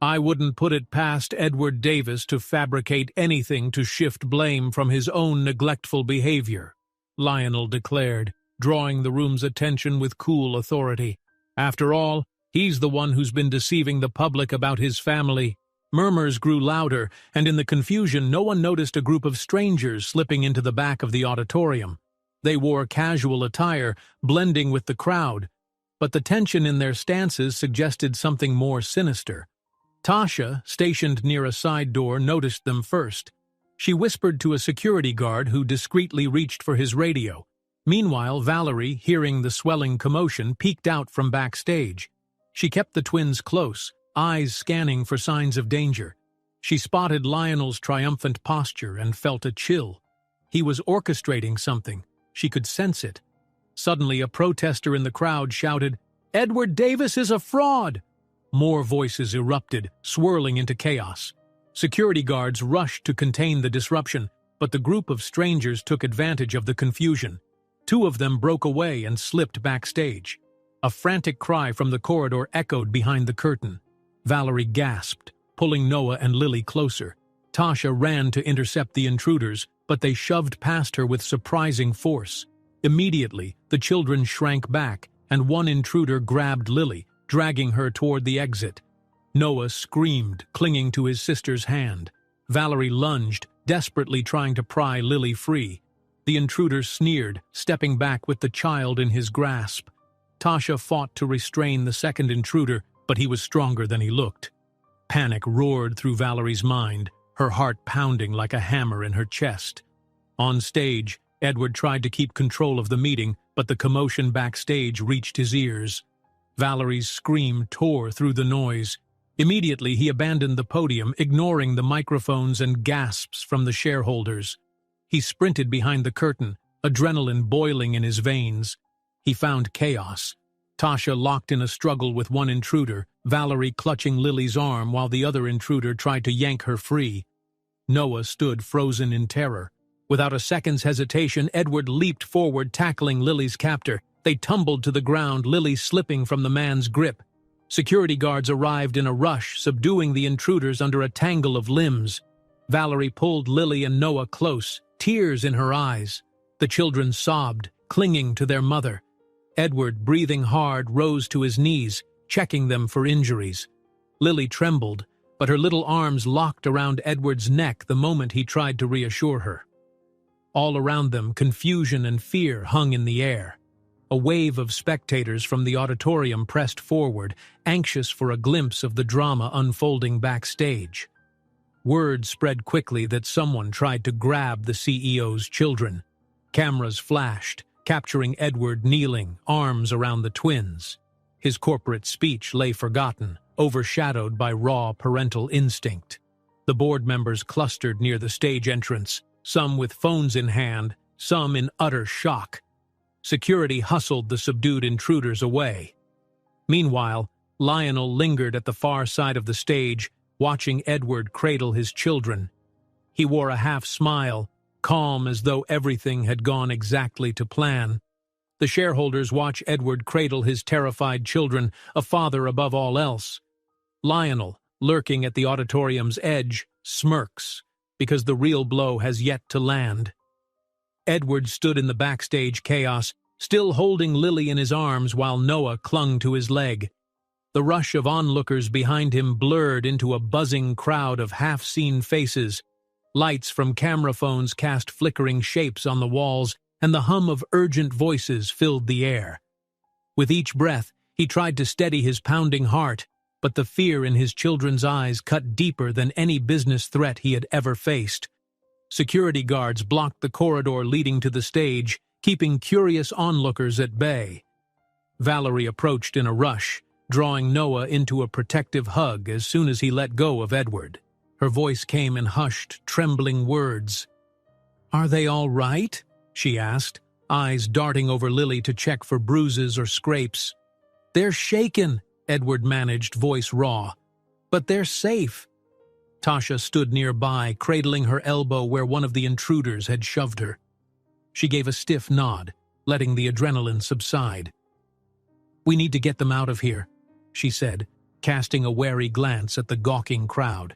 I wouldn't put it past Edward Davis to fabricate anything to shift blame from his own neglectful behavior, Lionel declared, drawing the room's attention with cool authority. After all, he's the one who's been deceiving the public about his family. Murmurs grew louder, and in the confusion no one noticed a group of strangers slipping into the back of the auditorium. They wore casual attire, blending with the crowd, but the tension in their stances suggested something more sinister. Tasha, stationed near a side door, noticed them first. She whispered to a security guard who discreetly reached for his radio. Meanwhile, Valerie, hearing the swelling commotion, peeked out from backstage. She kept the twins close, eyes scanning for signs of danger. She spotted Lionel's triumphant posture and felt a chill. He was orchestrating something. She could sense it. Suddenly, a protester in the crowd shouted, "Edward Davis is a fraud!" More voices erupted, swirling into chaos. Security guards rushed to contain the disruption, but the group of strangers took advantage of the confusion. Two of them broke away and slipped backstage. A frantic cry from the corridor echoed behind the curtain. Valerie gasped, pulling Noah and Lily closer. Tasha ran to intercept the intruders, but they shoved past her with surprising force. Immediately, the children shrank back, and one intruder grabbed Lily, dragging her toward the exit. Noah screamed, clinging to his sister's hand. Valerie lunged, desperately trying to pry Lily free. The intruder sneered, stepping back with the child in his grasp. Tasha fought to restrain the second intruder, but he was stronger than he looked. Panic roared through Valerie's mind, her heart pounding like a hammer in her chest. On stage, Edward tried to keep control of the meeting, but the commotion backstage reached his ears. Valerie's scream tore through the noise. Immediately, he abandoned the podium, ignoring the microphones and gasps from the shareholders. He sprinted behind the curtain, adrenaline boiling in his veins. He found chaos. Tasha locked in a struggle with one intruder, Valerie clutching Lily's arm while the other intruder tried to yank her free. Noah stood frozen in terror. Without a second's hesitation, Edward leaped forward, tackling Lily's captor. They tumbled to the ground, Lily slipping from the man's grip. Security guards arrived in a rush, subduing the intruders under a tangle of limbs. Valerie pulled Lily and Noah close, tears in her eyes. The children sobbed, clinging to their mother. Edward, breathing hard, rose to his knees, checking them for injuries. Lily trembled, but her little arms locked around Edward's neck the moment he tried to reassure her. All around them, confusion and fear hung in the air. A wave of spectators from the auditorium pressed forward, anxious for a glimpse of the drama unfolding backstage. Word spread quickly that someone tried to grab the CEO's children. Cameras flashed, capturing Edward kneeling, arms around the twins. His corporate speech lay forgotten, overshadowed by raw parental instinct. The board members clustered near the stage entrance, some with phones in hand, some in utter shock. Security hustled the subdued intruders away. Meanwhile, Lionel lingered at the far side of the stage, watching Edward cradle his children. He wore a half-smile, calm as though everything had gone exactly to plan. The shareholders watch Edward cradle his terrified children, a father above all else. Lionel, lurking at the auditorium's edge, smirks, because the real blow has yet to land. Edward stood in the backstage chaos, still holding Lily in his arms while Noah clung to his leg. The rush of onlookers behind him blurred into a buzzing crowd of half-seen faces. Lights from camera phones cast flickering shapes on the walls, and the hum of urgent voices filled the air. With each breath, he tried to steady his pounding heart, but the fear in his children's eyes cut deeper than any business threat he had ever faced. Security guards blocked the corridor leading to the stage, keeping curious onlookers at bay. Valerie approached in a rush, drawing Noah into a protective hug as soon as he let go of Edward. Her voice came in hushed, trembling words. "Are they all right?" she asked, eyes darting over Lily to check for bruises or scrapes. "They're shaken," Edward managed, voice raw. "But they're safe." Tasha stood nearby, cradling her elbow where one of the intruders had shoved her. She gave a stiff nod, letting the adrenaline subside. "We need to get them out of here," she said, casting a wary glance at the gawking crowd.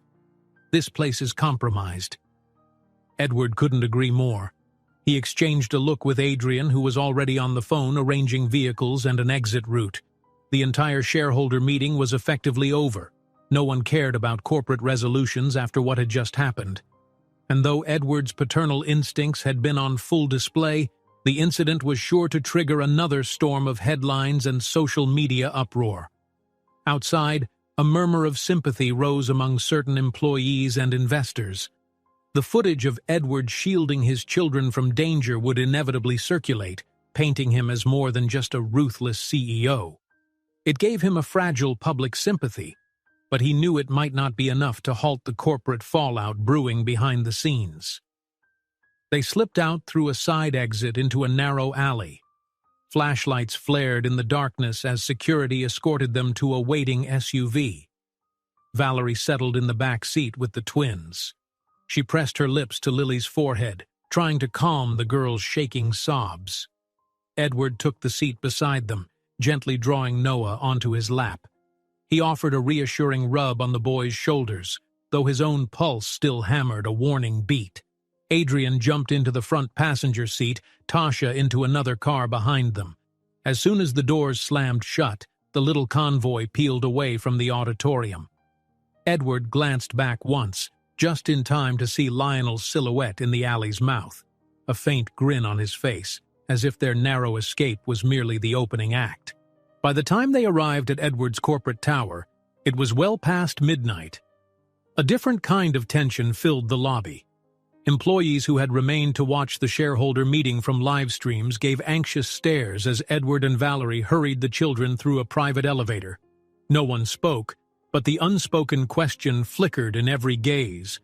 "This place is compromised." Edward couldn't agree more. He exchanged a look with Adrian, who was already on the phone arranging vehicles and an exit route. The entire shareholder meeting was effectively over. No one cared about corporate resolutions after what had just happened. And though Edward's paternal instincts had been on full display, the incident was sure to trigger another storm of headlines and social media uproar. Outside, a murmur of sympathy rose among certain employees and investors. The footage of Edward shielding his children from danger would inevitably circulate, painting him as more than just a ruthless CEO. It gave him a fragile public sympathy, but he knew it might not be enough to halt the corporate fallout brewing behind the scenes. They slipped out through a side exit into a narrow alley. Flashlights flared in the darkness as security escorted them to a waiting SUV. Valerie settled in the back seat with the twins. She pressed her lips to Lily's forehead, trying to calm the girl's shaking sobs. Edward took the seat beside them, gently drawing Noah onto his lap. He offered a reassuring rub on the boy's shoulders, though his own pulse still hammered a warning beat. Adrian jumped into the front passenger seat, Tasha into another car behind them. As soon as the doors slammed shut, the little convoy peeled away from the auditorium. Edward glanced back once, just in time to see Lionel's silhouette in the alley's mouth, a faint grin on his face, as if their narrow escape was merely the opening act. By the time they arrived at Edward's corporate tower, it was well past midnight. A different kind of tension filled the lobby. Employees who had remained to watch the shareholder meeting from live streams gave anxious stares as Edward and Valerie hurried the children through a private elevator. No one spoke, but the unspoken question flickered in every gaze.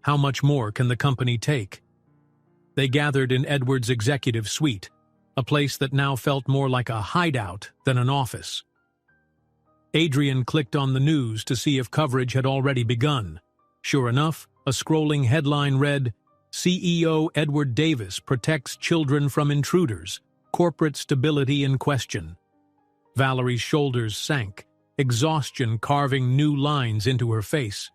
How much more can the company take? They gathered in Edward's executive suite, a place that now felt more like a hideout than an office. Adrian clicked on the news to see if coverage had already begun. Sure enough, a scrolling headline read, "CEO Edward Davis protects children from intruders, corporate stability in question." Valerie's shoulders sank, exhaustion carving new lines into her face.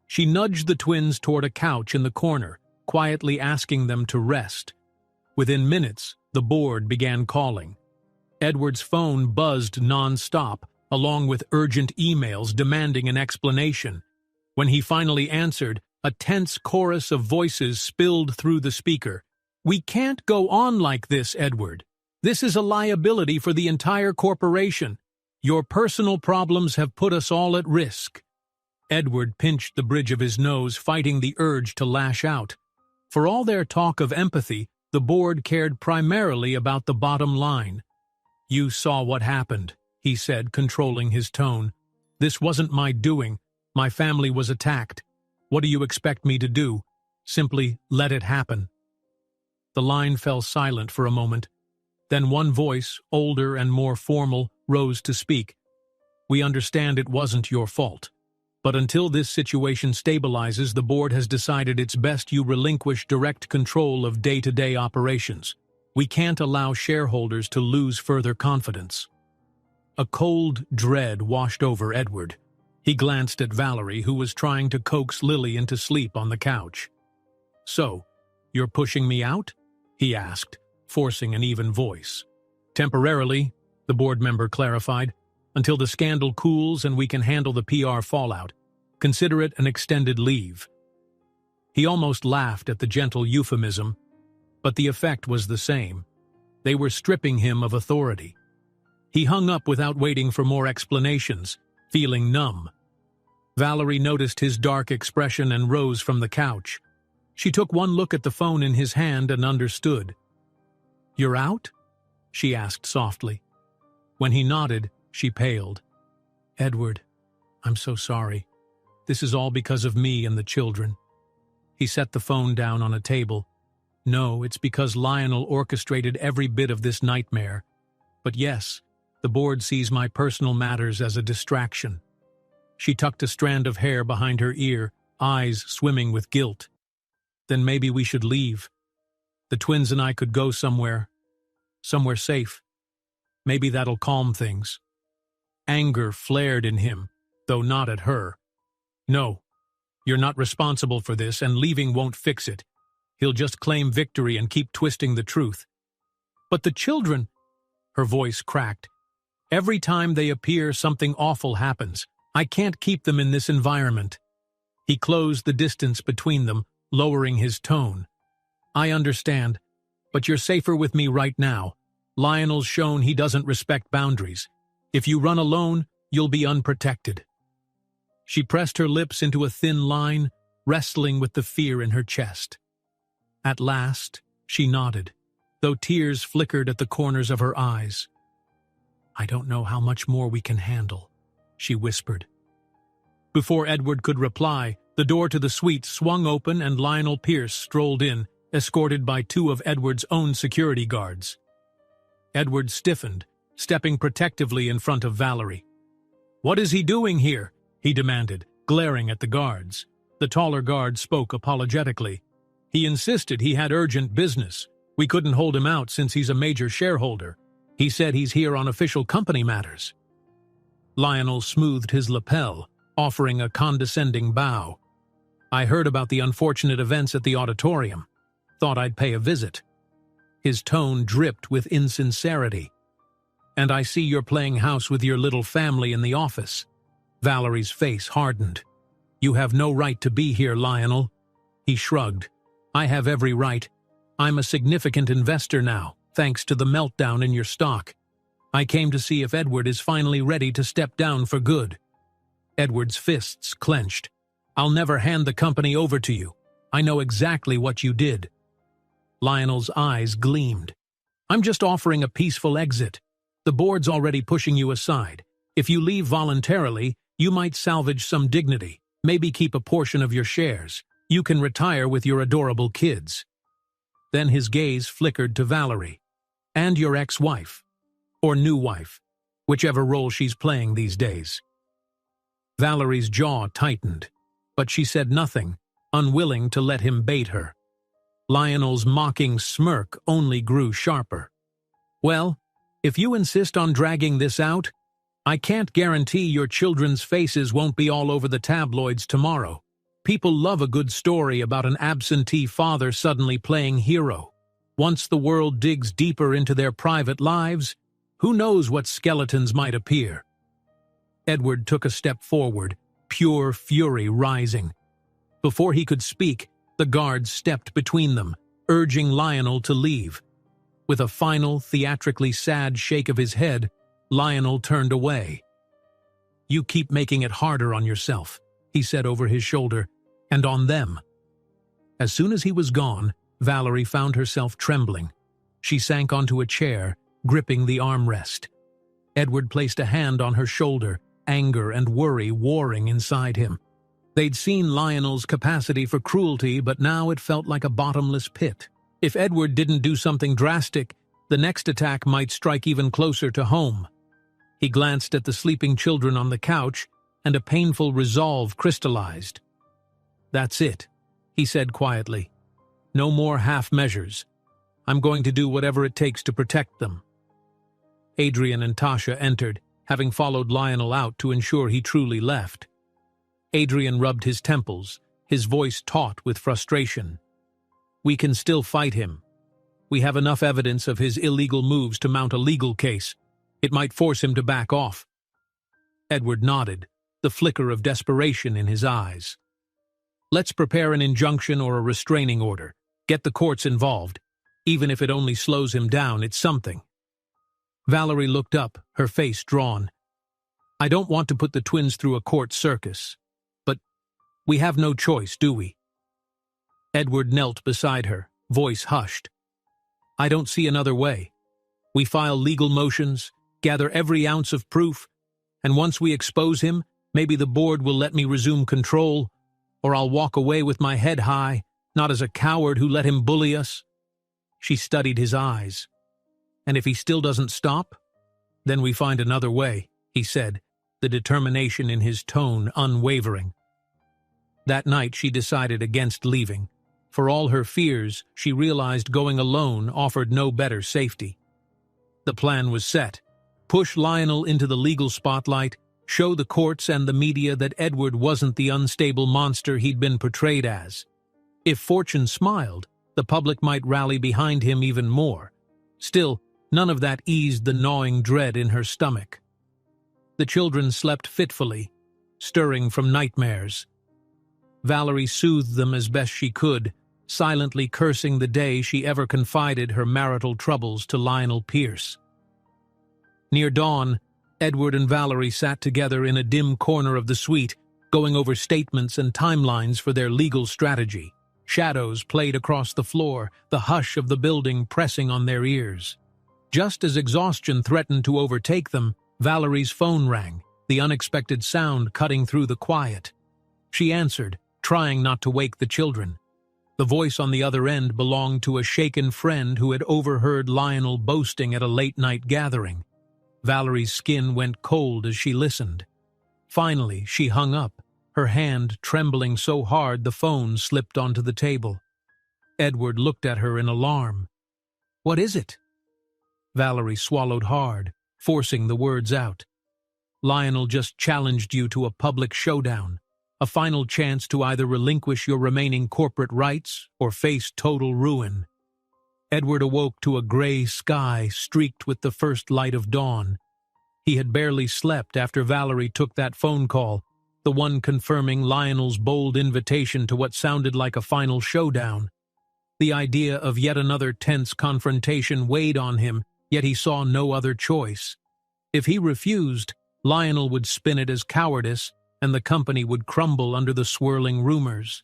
She nudged the twins toward a couch in the corner, quietly asking them to rest. Within minutes, the board began calling. Edward's phone buzzed non-stop, along with urgent emails demanding an explanation. When he finally answered, a tense chorus of voices spilled through the speaker. "We can't go on like this, Edward. This is a liability for the entire corporation. Your personal problems have put us all at risk." Edward pinched the bridge of his nose, fighting the urge to lash out. For all their talk of empathy, the board cared primarily about the bottom line. "You saw what happened," he said, controlling his tone. "This wasn't my doing. My family was attacked. What do you expect me to do? Simply let it happen." The line fell silent for a moment. Then one voice, older and more formal, rose to speak. "We understand it wasn't your fault. But until this situation stabilizes, the board has decided it's best you relinquish direct control of day-to-day operations. We can't allow shareholders to lose further confidence." A cold dread washed over Edward. He glanced at Valerie, who was trying to coax Lily into sleep on the couch. "So, you're pushing me out?" he asked, forcing an even voice. "Temporarily," the board member clarified, "until the scandal cools and we can handle the PR fallout. Consider it an extended leave." He almost laughed at the gentle euphemism, but the effect was the same. They were stripping him of authority. He hung up without waiting for more explanations, feeling numb. Valerie noticed his dark expression and rose from the couch. She took one look at the phone in his hand and understood. "You're out?" she asked softly. When he nodded, she paled. "Edward, I'm so sorry. This is all because of me and the children." He set the phone down on a table. "No, it's because Lionel orchestrated every bit of this nightmare. But yes, the board sees my personal matters as a distraction." She tucked a strand of hair behind her ear, eyes swimming with guilt. "Then maybe we should leave. The twins and I could go somewhere safe. Maybe that'll calm things." Anger flared in him, though not at her. "No, you're not responsible for this, and leaving won't fix it. He'll just claim victory and keep twisting the truth." "But the children," her voice cracked. "Every time they appear, something awful happens. I can't keep them in this environment." He closed the distance between them, lowering his tone. "I understand, but you're safer with me right now. Lionel's shown he doesn't respect boundaries. If you run alone, you'll be unprotected." She pressed her lips into a thin line, wrestling with the fear in her chest. At last, she nodded, though tears flickered at the corners of her eyes. "I don't know how much more we can handle," she whispered. Before Edward could reply, the door to the suite swung open and Lionel Pierce strolled in, escorted by two of Edward's own security guards. Edward stiffened, stepping protectively in front of Valerie. "What is he doing here?" he demanded, glaring at the guards. The taller guard spoke apologetically. "He insisted he had urgent business. We couldn't hold him out since he's a major shareholder. He said he's here on official company matters." Lionel smoothed his lapel, offering a condescending bow. "I heard about the unfortunate events at the auditorium. Thought I'd pay a visit." His tone dripped with insincerity. "And I see you're playing house with your little family in the office." Valerie's face hardened. "You have no right to be here, Lionel." He shrugged. "I have every right. I'm a significant investor now, thanks to the meltdown in your stock. I came to see if Edward is finally ready to step down for good." Edward's fists clenched. "I'll never hand the company over to you. I know exactly what you did." Lionel's eyes gleamed. "I'm just offering a peaceful exit. The board's already pushing you aside. If you leave voluntarily, you might salvage some dignity, maybe keep a portion of your shares. You can retire with your adorable kids." Then his gaze flickered to Valerie. "And your ex-wife. Or new wife, whichever role she's playing these days." Valerie's jaw tightened, but she said nothing, unwilling to let him bait her. Lionel's mocking smirk only grew sharper. "Well, if you insist on dragging this out, I can't guarantee your children's faces won't be all over the tabloids tomorrow. People love a good story about an absentee father suddenly playing hero. Once the world digs deeper into their private lives, who knows what skeletons might appear?" Edward took a step forward, pure fury rising. Before he could speak, the guards stepped between them, urging Lionel to leave. With a final, theatrically sad shake of his head, Lionel turned away. "You keep making it harder on yourself," he said over his shoulder, "and on them." As soon as he was gone, Valerie found herself trembling. She sank onto a chair, gripping the armrest. Edward placed a hand on her shoulder, anger and worry warring inside him. They'd seen Lionel's capacity for cruelty, but now it felt like a bottomless pit. If Edward didn't do something drastic, the next attack might strike even closer to home. He glanced at the sleeping children on the couch, and a painful resolve crystallized. "That's it," he said quietly. "No more half measures. I'm going to do whatever it takes to protect them." Adrian and Tasha entered, having followed Lionel out to ensure he truly left. Adrian rubbed his temples, his voice taut with frustration. "We can still fight him. We have enough evidence of his illegal moves to mount a legal case. It might force him to back off." Edward nodded, the flicker of desperation in his eyes. "Let's prepare an injunction or a restraining order. Get the courts involved. Even if it only slows him down, it's something." Valerie looked up, her face drawn. "I don't want to put the twins through a court circus. But we have no choice, do we?" Edward knelt beside her, voice hushed. "I don't see another way. We file legal motions, gather every ounce of proof, and once we expose him, maybe the board will let me resume control, or I'll walk away with my head high, not as a coward who let him bully us." She studied his eyes. "And if he still doesn't stop? Then we find another way," he said, the determination in his tone unwavering. That night she decided against leaving. For all her fears, she realized going alone offered no better safety. The plan was set. Push Lionel into the legal spotlight, show the courts and the media that Edward wasn't the unstable monster he'd been portrayed as. If fortune smiled, the public might rally behind him even more. Still, none of that eased the gnawing dread in her stomach. The children slept fitfully, stirring from nightmares. Valerie soothed them as best she could, silently cursing the day she ever confided her marital troubles to Lionel Pierce. Near dawn, Edward and Valerie sat together in a dim corner of the suite, going over statements and timelines for their legal strategy. Shadows played across the floor, the hush of the building pressing on their ears. Just as exhaustion threatened to overtake them, Valerie's phone rang, the unexpected sound cutting through the quiet. She answered, trying not to wake the children. The voice on the other end belonged to a shaken friend who had overheard Lionel boasting at a late-night gathering. Valerie's skin went cold as she listened. Finally, she hung up, her hand trembling so hard the phone slipped onto the table. Edward looked at her in alarm. "What is it?" Valerie swallowed hard, forcing the words out. "Lionel just challenged you to a public showdown, a final chance to either relinquish your remaining corporate rights or face total ruin." Edward awoke to a gray sky streaked with the first light of dawn. He had barely slept after Valerie took that phone call, the one confirming Lionel's bold invitation to what sounded like a final showdown. The idea of yet another tense confrontation weighed on him, yet he saw no other choice. If he refused, Lionel would spin it as cowardice, and the company would crumble under the swirling rumors.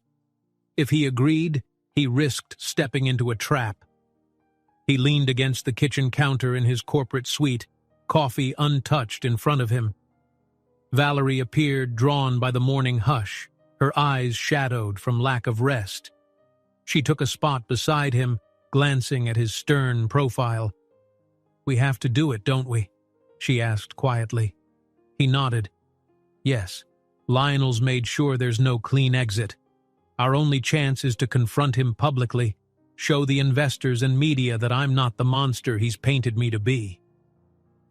If he agreed, he risked stepping into a trap. He leaned against the kitchen counter in his corporate suite, coffee untouched in front of him. Valerie appeared, drawn by the morning hush, her eyes shadowed from lack of rest. She took a spot beside him, glancing at his stern profile. "We have to do it, don't we?" she asked quietly. He nodded. "Yes, Lionel's made sure there's no clean exit. Our only chance is to confront him publicly, show the investors and media that I'm not the monster he's painted me to be."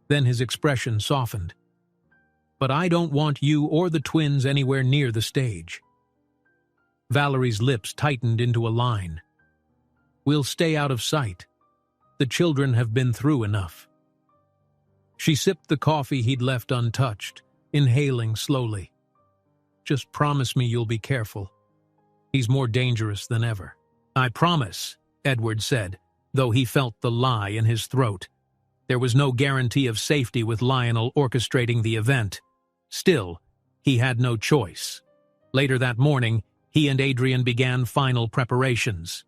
Then his expression softened. "But I don't want you or the twins anywhere near the stage." Valerie's lips tightened into a line. "We'll stay out of sight. The children have been through enough." She sipped the coffee he'd left untouched, inhaling slowly. "Just promise me you'll be careful. He's more dangerous than ever." "I promise," Edward said, though he felt the lie in his throat. There was no guarantee of safety with Lionel orchestrating the event. Still, he had no choice. Later that morning, he and Adrian began final preparations.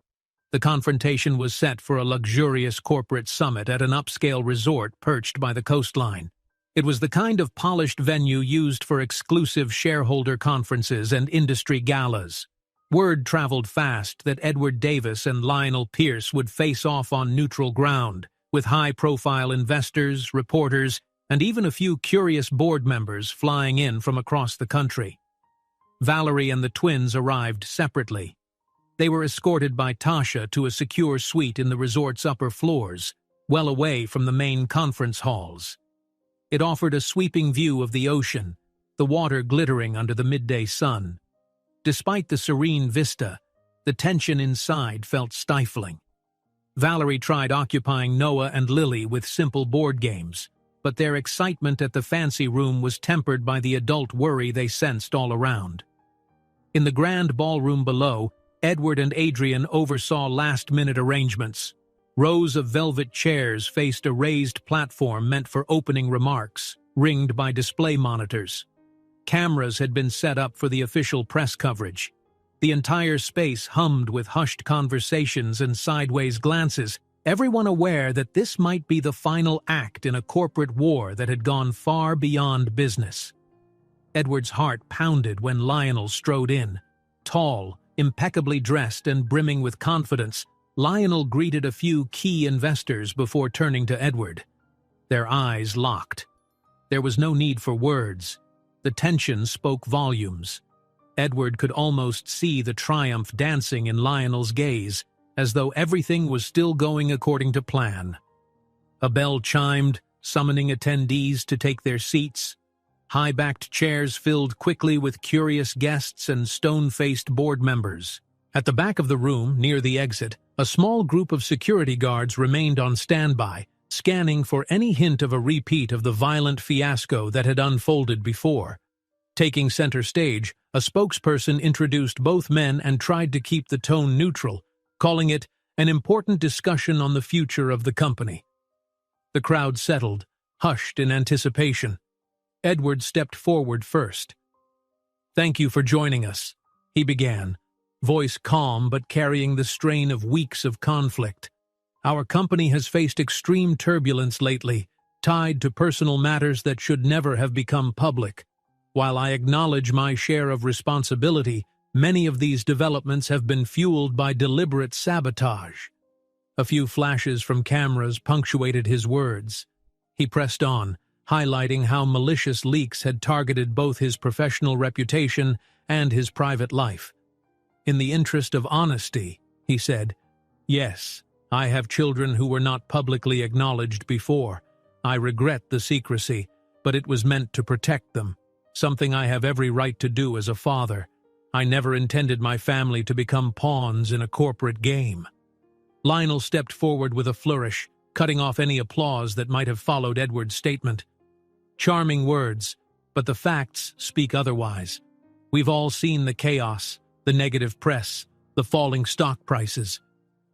The confrontation was set for a luxurious corporate summit at an upscale resort perched by the coastline. It was the kind of polished venue used for exclusive shareholder conferences and industry galas. Word traveled fast that Edward Davis and Lionel Pierce would face off on neutral ground, with high-profile investors, reporters, and even a few curious board members flying in from across the country. Valerie and the twins arrived separately. They were escorted by Tasha to a secure suite in the resort's upper floors, well away from the main conference halls. It offered a sweeping view of the ocean, the water glittering under the midday sun. Despite the serene vista, the tension inside felt stifling. Valerie tried occupying Noah and Lily with simple board games, but their excitement at the fancy room was tempered by the adult worry they sensed all around. In the grand ballroom below, Edward and Adrian oversaw last-minute arrangements. Rows of velvet chairs faced a raised platform meant for opening remarks, ringed by display monitors. Cameras had been set up for the official press coverage. The entire space hummed with hushed conversations and sideways glances, everyone aware that this might be the final act in a corporate war that had gone far beyond business. Edward's heart pounded when Lionel strode in. Tall, impeccably dressed and brimming with confidence, Lionel greeted a few key investors before turning to Edward. Their eyes locked. There was no need for words. The tension spoke volumes. Edward could almost see the triumph dancing in Lionel's gaze, as though everything was still going according to plan. A bell chimed, summoning attendees to take their seats. High-backed chairs filled quickly with curious guests and stone-faced board members. At the back of the room, near the exit, a small group of security guards remained on standby, scanning for any hint of a repeat of the violent fiasco that had unfolded before. Taking center stage, a spokesperson introduced both men and tried to keep the tone neutral, calling it an important discussion on the future of the company. The crowd settled, hushed in anticipation. Edward stepped forward first. "Thank you for joining us," he began, voice calm but carrying the strain of weeks of conflict. "Our company has faced extreme turbulence lately, tied to personal matters that should never have become public. While I acknowledge my share of responsibility, many of these developments have been fueled by deliberate sabotage." A few flashes from cameras punctuated his words. He pressed on, highlighting how malicious leaks had targeted both his professional reputation and his private life. "In the interest of honesty," he said, "yes, I have children who were not publicly acknowledged before. I regret the secrecy, but it was meant to protect them, something I have every right to do as a father. I never intended my family to become pawns in a corporate game." Lionel stepped forward with a flourish, cutting off any applause that might have followed Edward's statement. "Charming words, but the facts speak otherwise. We've all seen the chaos, the negative press, the falling stock prices.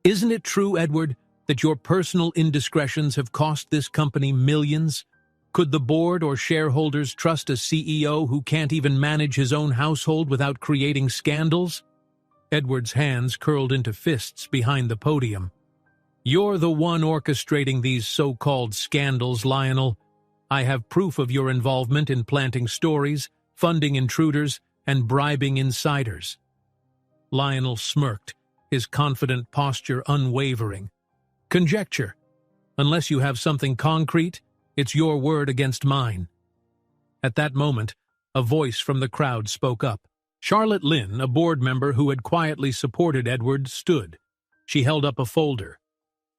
Isn't it true, Edward, that your personal indiscretions have cost this company millions? Could the board or shareholders trust a CEO who can't even manage his own household without creating scandals?" Edward's hands curled into fists behind the podium. "You're the one orchestrating these so-called scandals, Lionel. I have proof of your involvement in planting stories, funding intruders, and bribing insiders." Lionel smirked, his confident posture unwavering. "Conjecture. Unless you have something concrete, it's your word against mine." At that moment, a voice from the crowd spoke up. Charlotte Lynn, a board member who had quietly supported Edward, stood. She held up a folder.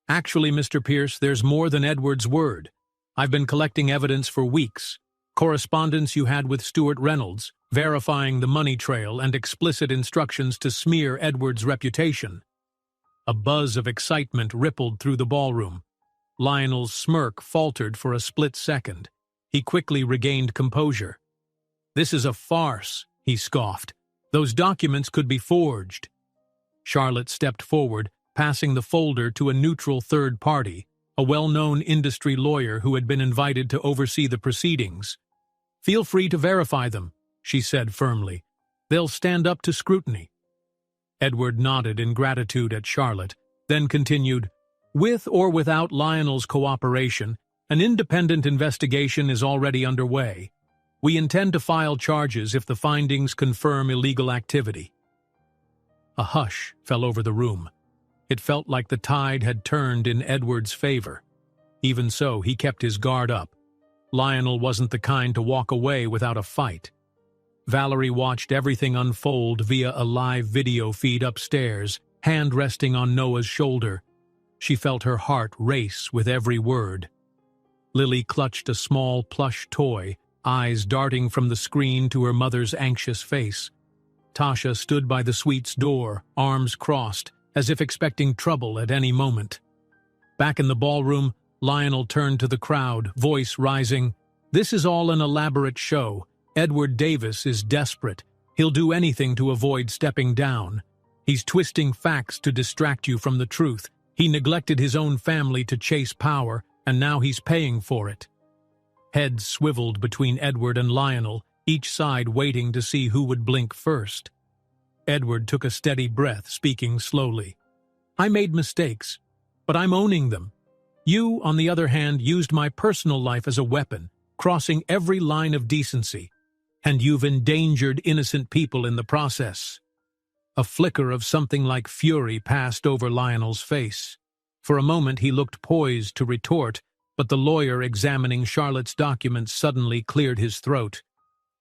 "Actually, Mr. Pierce, there's more than Edward's word. I've been collecting evidence for weeks. Correspondence you had with Stuart Reynolds, verifying the money trail and explicit instructions to smear Edward's reputation." A buzz of excitement rippled through the ballroom. Lionel's smirk faltered for a split second. He quickly regained composure. "This is a farce," he scoffed. "Those documents could be forged." Charlotte stepped forward, passing the folder to a neutral third party, a well-known industry lawyer who had been invited to oversee the proceedings. "Feel free to verify them," she said firmly. "They'll stand up to scrutiny." Edward nodded in gratitude at Charlotte, then continued, "With or without Lionel's cooperation, An independent investigation is already underway. We intend to file charges if the findings confirm illegal activity." A hush fell over the room. It felt like the tide had turned in Edward's favor. Even so, he kept his guard up. Lionel wasn't the kind to walk away without a fight. Valerie watched everything unfold via a live video feed upstairs, hand resting on Noah's shoulder. She felt her heart race with every word. Lily clutched a small plush toy, eyes darting from the screen to her mother's anxious face. Tasha stood by the suite's door, arms crossed, as if expecting trouble at any moment. Back in the ballroom, Lionel turned to the crowd, voice rising. "This is all an elaborate show. Edward Davis is desperate. He'll do anything to avoid stepping down. He's twisting facts to distract you from the truth. He neglected his own family to chase power, and now he's paying for it." Heads swiveled between Edward and Lionel, each side waiting to see who would blink first. Edward took a steady breath, speaking slowly. "I made mistakes, but I'm owning them. You, on the other hand, used my personal life as a weapon, crossing every line of decency, and you've endangered innocent people in the process." A flicker of something like fury passed over Lionel's face. For a moment he looked poised to retort, but the lawyer examining Charlotte's documents suddenly cleared his throat.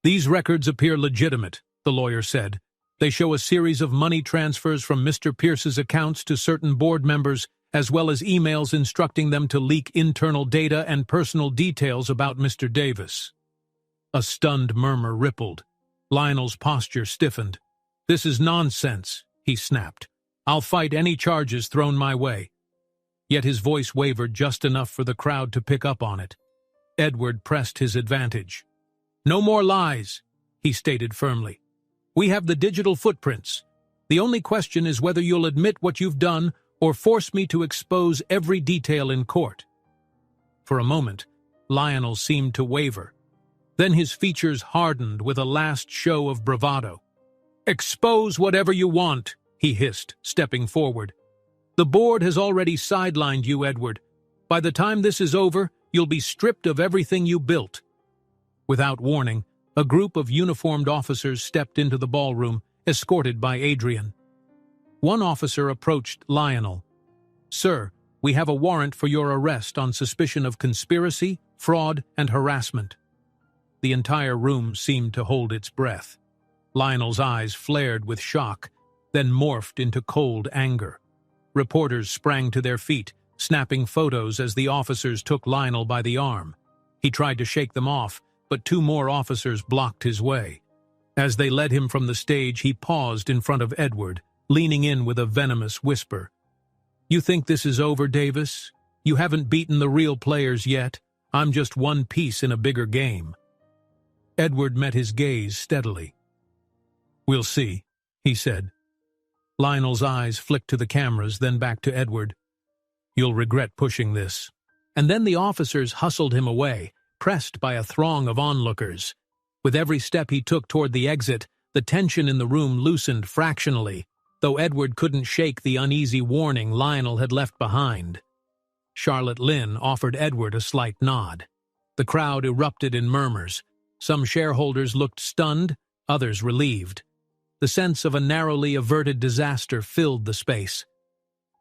"These records appear legitimate," the lawyer said. "They show a series of money transfers from Mr. Pierce's accounts to certain board members, as well as emails instructing them to leak internal data and personal details about Mr. Davis." A stunned murmur rippled. Lionel's posture stiffened. "This is nonsense," he snapped. "I'll fight any charges thrown my way." Yet his voice wavered just enough for the crowd to pick up on it. Edward pressed his advantage. "No more lies," he stated firmly. "We have the digital footprints. The only question is whether you'll admit what you've done or force me to expose every detail in court." For a moment, Lionel seemed to waver. Then his features hardened with a last show of bravado. "Expose whatever you want," he hissed, stepping forward. "The board has already sidelined you, Edward. By the time this is over, you'll be stripped of everything you built." Without warning, a group of uniformed officers stepped into the ballroom, escorted by Adrian. One officer approached Lionel. "Sir, we have a warrant for your arrest on suspicion of conspiracy, fraud, and harassment." The entire room seemed to hold its breath. Lionel's eyes flared with shock, then morphed into cold anger. Reporters sprang to their feet, snapping photos as the officers took Lionel by the arm. He tried to shake them off, but two more officers blocked his way. As they led him from the stage, he paused in front of Edward, leaning in with a venomous whisper. "You think this is over, Davis? You haven't beaten the real players yet. I'm just one piece in a bigger game." Edward met his gaze steadily. "We'll see," he said. Lionel's eyes flicked to the cameras, then back to Edward. "You'll regret pushing this." And then the officers hustled him away, pressed by a throng of onlookers. With every step he took toward the exit, the tension in the room loosened fractionally, though Edward couldn't shake the uneasy warning Lionel had left behind. Charlotte Lynn offered Edward a slight nod. The crowd erupted in murmurs. Some shareholders looked stunned, others relieved. The sense of a narrowly averted disaster filled the space.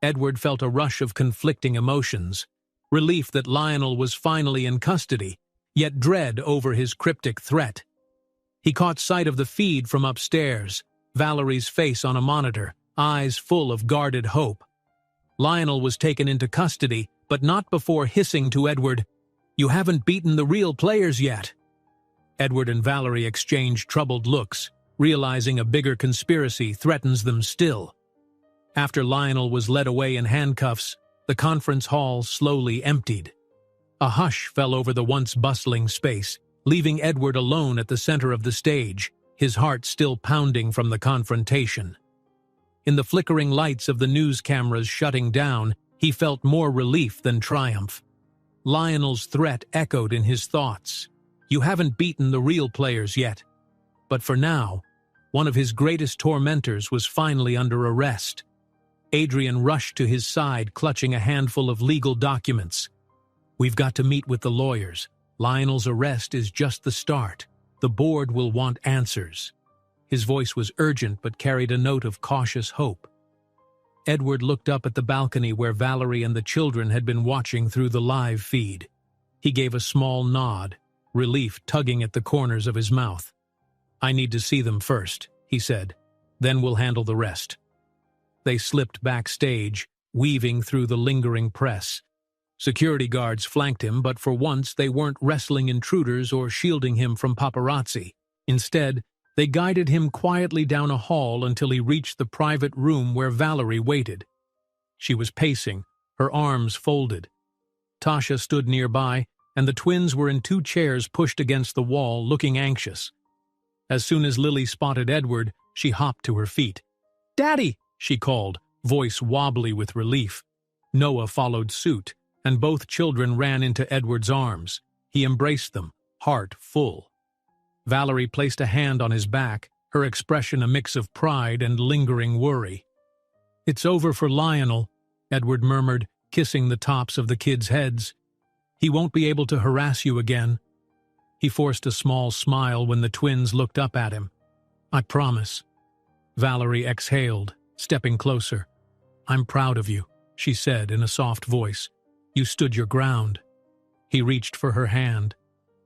Edward felt a rush of conflicting emotions, relief that Lionel was finally in custody, yet dread over his cryptic threat. He caught sight of the feed from upstairs, Valerie's face on a monitor, eyes full of guarded hope. Lionel was taken into custody, but not before hissing to Edward, "You haven't beaten the real players yet." Edward and Valerie exchanged troubled looks, realizing a bigger conspiracy threatens them still. After Lionel was led away in handcuffs, the conference hall slowly emptied. A hush fell over the once bustling space, leaving Edward alone at the center of the stage, his heart still pounding from the confrontation. In the flickering lights of the news cameras shutting down, he felt more relief than triumph. Lionel's threat echoed in his thoughts. You haven't beaten the real players yet. But for now, one of his greatest tormentors was finally under arrest. Adrian rushed to his side, clutching a handful of legal documents. We've got to meet with the lawyers. Lionel's arrest is just the start. The board will want answers." His voice was urgent but carried a note of cautious hope. Edward looked up at the balcony where Valerie and the children had been watching through the live feed. He gave a small nod, relief tugging at the corners of his mouth. "I need to see them first," he said. "Then we'll handle the rest." They slipped backstage, weaving through the lingering press. Security guards flanked him, but for once they weren't wrestling intruders or shielding him from paparazzi. Instead, they guided him quietly down a hall until he reached the private room where Valerie waited. She was pacing, her arms folded. Tasha stood nearby, and the twins were in 2 chairs pushed against the wall, looking anxious. As soon as Lily spotted Edward, she hopped to her feet. "Daddy!" she called, voice wobbly with relief. Noah followed suit, and both children ran into Edward's arms. He embraced them, heart full. Valerie placed a hand on his back, her expression a mix of pride and lingering worry. "It's over for Lionel," Edward murmured, kissing the tops of the kids' heads. "He won't be able to harass you again." He forced a small smile when the twins looked up at him. "I promise." Valerie exhaled, stepping closer. "I'm proud of you," she said in a soft voice. "You stood your ground." He reached for her hand.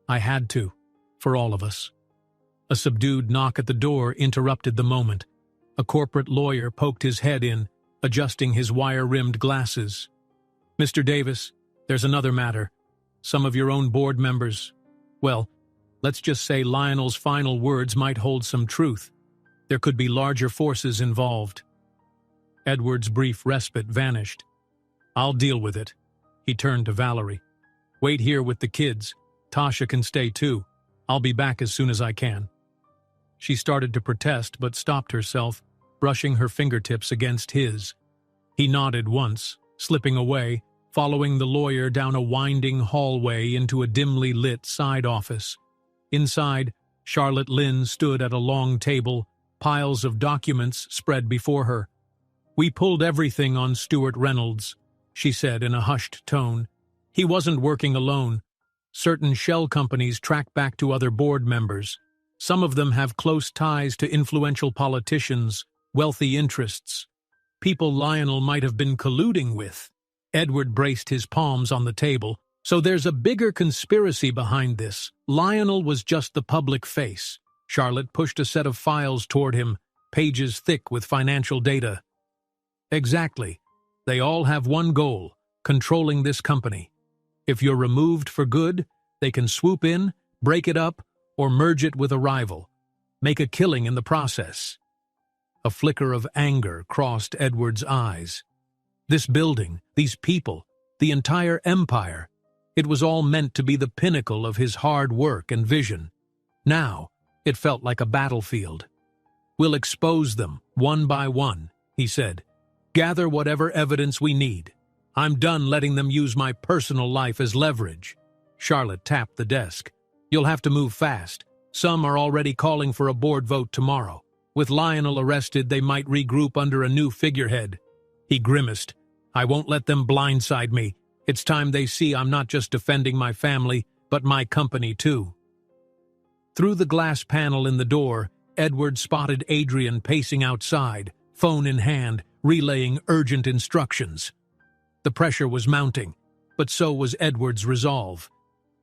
"I had to, for all of us." A subdued knock at the door interrupted the moment. A corporate lawyer poked his head in, adjusting his wire-rimmed glasses. "Mr. Davis, there's another matter. Some of your own board members, well, let's just say Lionel's final words might hold some truth. There could be larger forces involved." Edward's brief respite vanished. "I'll deal with it." He turned to Valerie. "Wait here with the kids. Tasha can stay too. I'll be back as soon as I can." She started to protest but stopped herself, brushing her fingertips against his. He nodded once, slipping away, following the lawyer down a winding hallway into a dimly lit side office. Inside, Charlotte Lynn stood at a long table, piles of documents spread before her. "We pulled everything on Stuart Reynolds," she said in a hushed tone. "He wasn't working alone. Certain shell companies track back to other board members. Some of them have close ties to influential politicians, wealthy interests. People Lionel might have been colluding with." Edward braced his palms on the table. "So there's a bigger conspiracy behind this. Lionel was just the public face." Charlotte pushed a set of files toward him, pages thick with financial data. "Exactly. They all have one goal, controlling this company. If you're removed for good, they can swoop in, break it up, or merge it with a rival. Make a killing in the process." A flicker of anger crossed Edward's eyes. This building, these people, the entire empire, it was all meant to be the pinnacle of his hard work and vision. Now, it felt like a battlefield. "We'll expose them, one by one," he said. "Gather whatever evidence we need. I'm done letting them use my personal life as leverage." Charlotte tapped the desk. "You'll have to move fast. Some are already calling for a board vote tomorrow. With Lionel arrested, they might regroup under a new figurehead." He grimaced. "I won't let them blindside me. It's time they see I'm not just defending my family, but my company too." Through the glass panel in the door, Edward spotted Adrian pacing outside, phone in hand, relaying urgent instructions. The pressure was mounting, but so was Edward's resolve.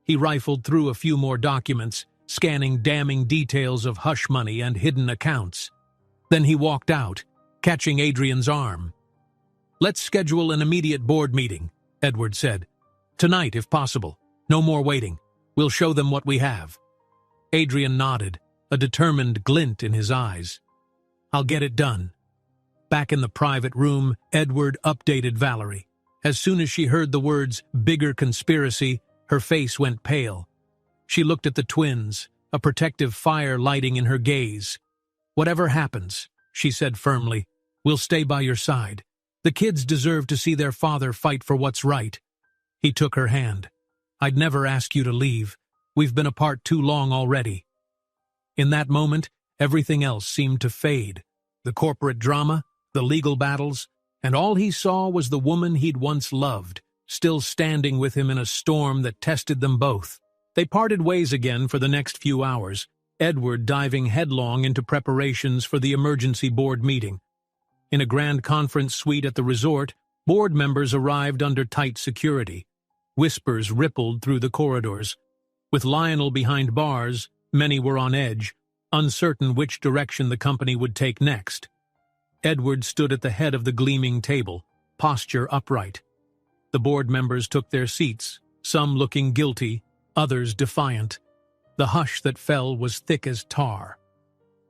He rifled through a few more documents, scanning damning details of hush money and hidden accounts. Then he walked out, catching Adrian's arm. "Let's schedule an immediate board meeting," Edward said. "Tonight, if possible. No more waiting. We'll show them what we have." Adrian nodded, a determined glint in his eyes. "I'll get it done." Back in the private room, Edward updated Valerie. As soon as she heard the words "bigger conspiracy," her face went pale. She looked at the twins, a protective fire lighting in her gaze. "Whatever happens," she said firmly, "we'll stay by your side. The kids deserve to see their father fight for what's right." He took her hand. "I'd never ask you to leave. We've been apart too long already." In that moment, everything else seemed to fade. The corporate drama, the legal battles, and all he saw was the woman he'd once loved, still standing with him in a storm that tested them both. They parted ways again for the next few hours, Edward diving headlong into preparations for the emergency board meeting. In a grand conference suite at the resort, board members arrived under tight security. Whispers rippled through the corridors. With Lionel behind bars, many were on edge, uncertain which direction the company would take next. Edward stood at the head of the gleaming table, posture upright. The board members took their seats, some looking guilty, others defiant. The hush that fell was thick as tar.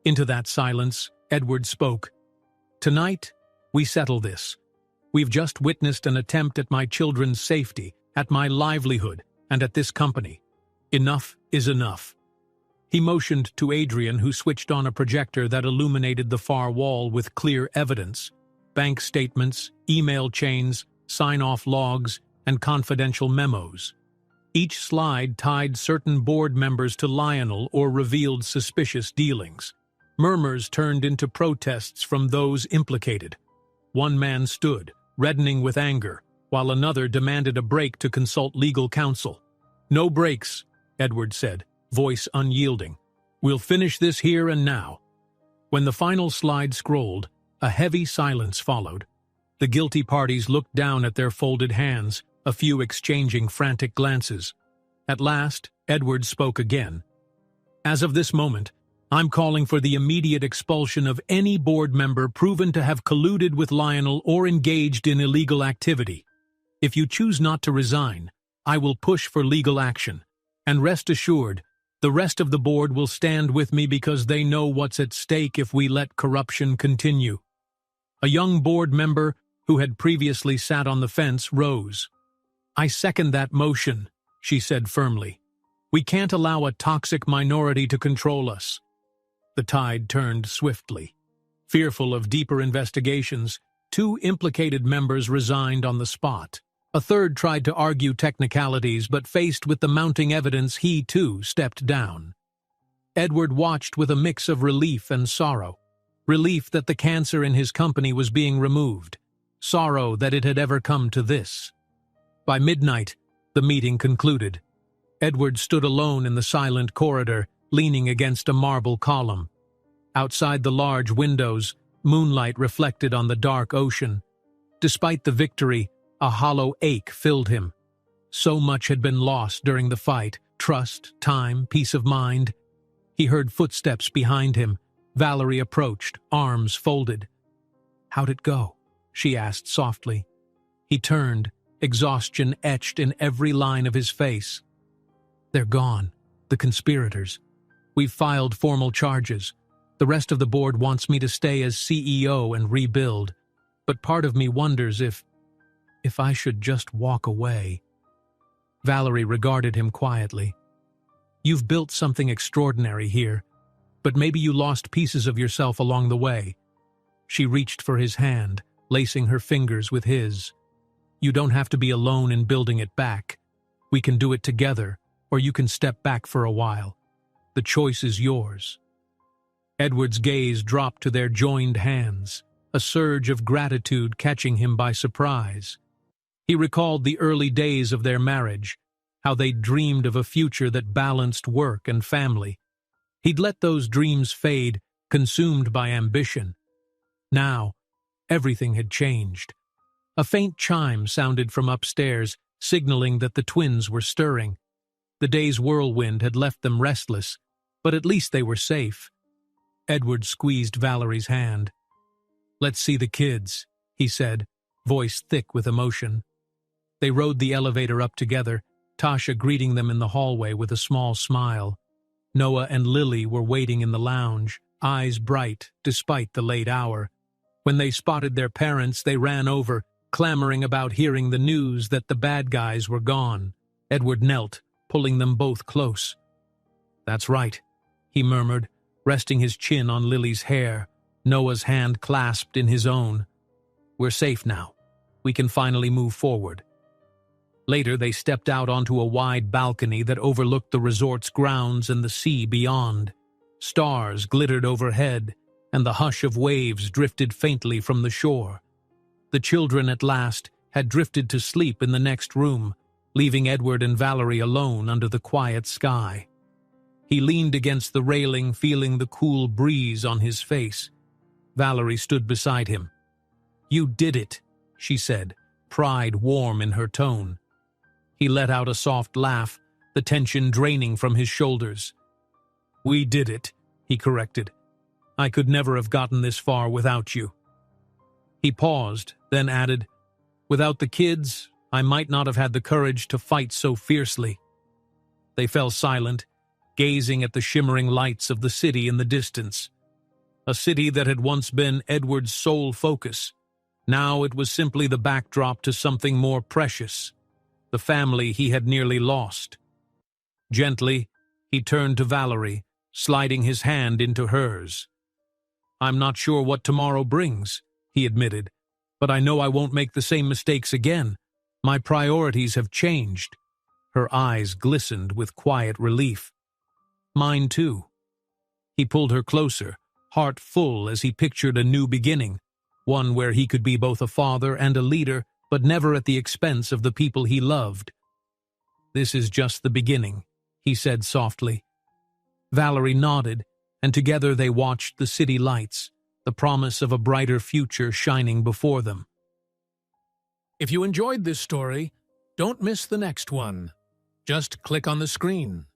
Into that silence, Edward spoke. "Tonight, we settle this. We've just witnessed an attempt at my children's safety, at my livelihood, and at this company. Enough is enough." He motioned to Adrian, who switched on a projector that illuminated the far wall with clear evidence: bank statements, email chains, sign-off logs, and confidential memos. Each slide tied certain board members to Lionel or revealed suspicious dealings. Murmurs turned into protests from those implicated. One man stood, reddening with anger, while another demanded a break to consult legal counsel. "No breaks," Edward said, voice unyielding. "We'll finish this here and now." When the final slide scrolled, a heavy silence followed. The guilty parties looked down at their folded hands, a few exchanging frantic glances. At last, Edward spoke again. "As of this moment, I'm calling for the immediate expulsion of any board member proven to have colluded with Lionel or engaged in illegal activity. If you choose not to resign, I will push for legal action. And rest assured, the rest of the board will stand with me because they know what's at stake if we let corruption continue." A young board member, who had previously sat on the fence, rose. "I second that motion," she said firmly. "We can't allow a toxic minority to control us." The tide turned swiftly. Fearful of deeper investigations, 2 implicated members resigned on the spot. A third tried to argue technicalities, but faced with the mounting evidence, he too stepped down. Edward watched with a mix of relief and sorrow. Relief that the cancer in his company was being removed. Sorrow that it had ever come to this. By midnight, the meeting concluded. Edward stood alone in the silent corridor, leaning against a marble column. Outside the large windows, moonlight reflected on the dark ocean. Despite the victory, a hollow ache filled him. So much had been lost during the fight: trust, time, peace of mind. He heard footsteps behind him. Valerie approached, arms folded. "How'd it go?" she asked softly. He turned, exhaustion etched in every line of his face. "They're gone, the conspirators. We've filed formal charges. The rest of the board wants me to stay as CEO and rebuild. But part of me wonders if I should just walk away." Valerie regarded him quietly. "You've built something extraordinary here, but maybe you lost pieces of yourself along the way." She reached for his hand, lacing her fingers with his. "You don't have to be alone in building it back. We can do it together, or you can step back for a while. The choice is yours." Edward's gaze dropped to their joined hands, a surge of gratitude catching him by surprise. He recalled the early days of their marriage, how they'd dreamed of a future that balanced work and family. He'd let those dreams fade, consumed by ambition. Now, everything had changed. A faint chime sounded from upstairs, signaling that the twins were stirring. The day's whirlwind had left them restless, but at least they were safe. Edward squeezed Valerie's hand. "Let's see the kids," he said, voice thick with emotion. They rode the elevator up together, Tasha greeting them in the hallway with a small smile. Noah and Lily were waiting in the lounge, eyes bright despite the late hour. When they spotted their parents, they ran over, clamoring about hearing the news that the bad guys were gone. Edward knelt, pulling them both close. "That's right," he murmured, resting his chin on Lily's hair, Noah's hand clasped in his own. "We're safe now. We can finally move forward." Later, they stepped out onto a wide balcony that overlooked the resort's grounds and the sea beyond. Stars glittered overhead, and the hush of waves drifted faintly from the shore. The children at last had drifted to sleep in the next room, leaving Edward and Valerie alone under the quiet sky. He leaned against the railing, feeling the cool breeze on his face. Valerie stood beside him. "You did it," she said, pride warm in her tone. He let out a soft laugh, the tension draining from his shoulders. "We did it," he corrected. "I could never have gotten this far without you." He paused, then added, "Without the kids, I might not have had the courage to fight so fiercely." They fell silent, gazing at the shimmering lights of the city in the distance. A city that had once been Edward's sole focus. Now it was simply the backdrop to something more precious, the family he had nearly lost. Gently, he turned to Valerie, sliding his hand into hers. "I'm not sure what tomorrow brings," he admitted, "but I know I won't make the same mistakes again. My priorities have changed." Her eyes glistened with quiet relief. "Mine too." He pulled her closer, heart full as he pictured a new beginning, one where he could be both a father and a leader, but never at the expense of the people he loved. "This is just the beginning," he said softly. Valerie nodded, and together they watched the city lights, the promise of a brighter future shining before them. If you enjoyed this story, don't miss the next one. Just click on the screen.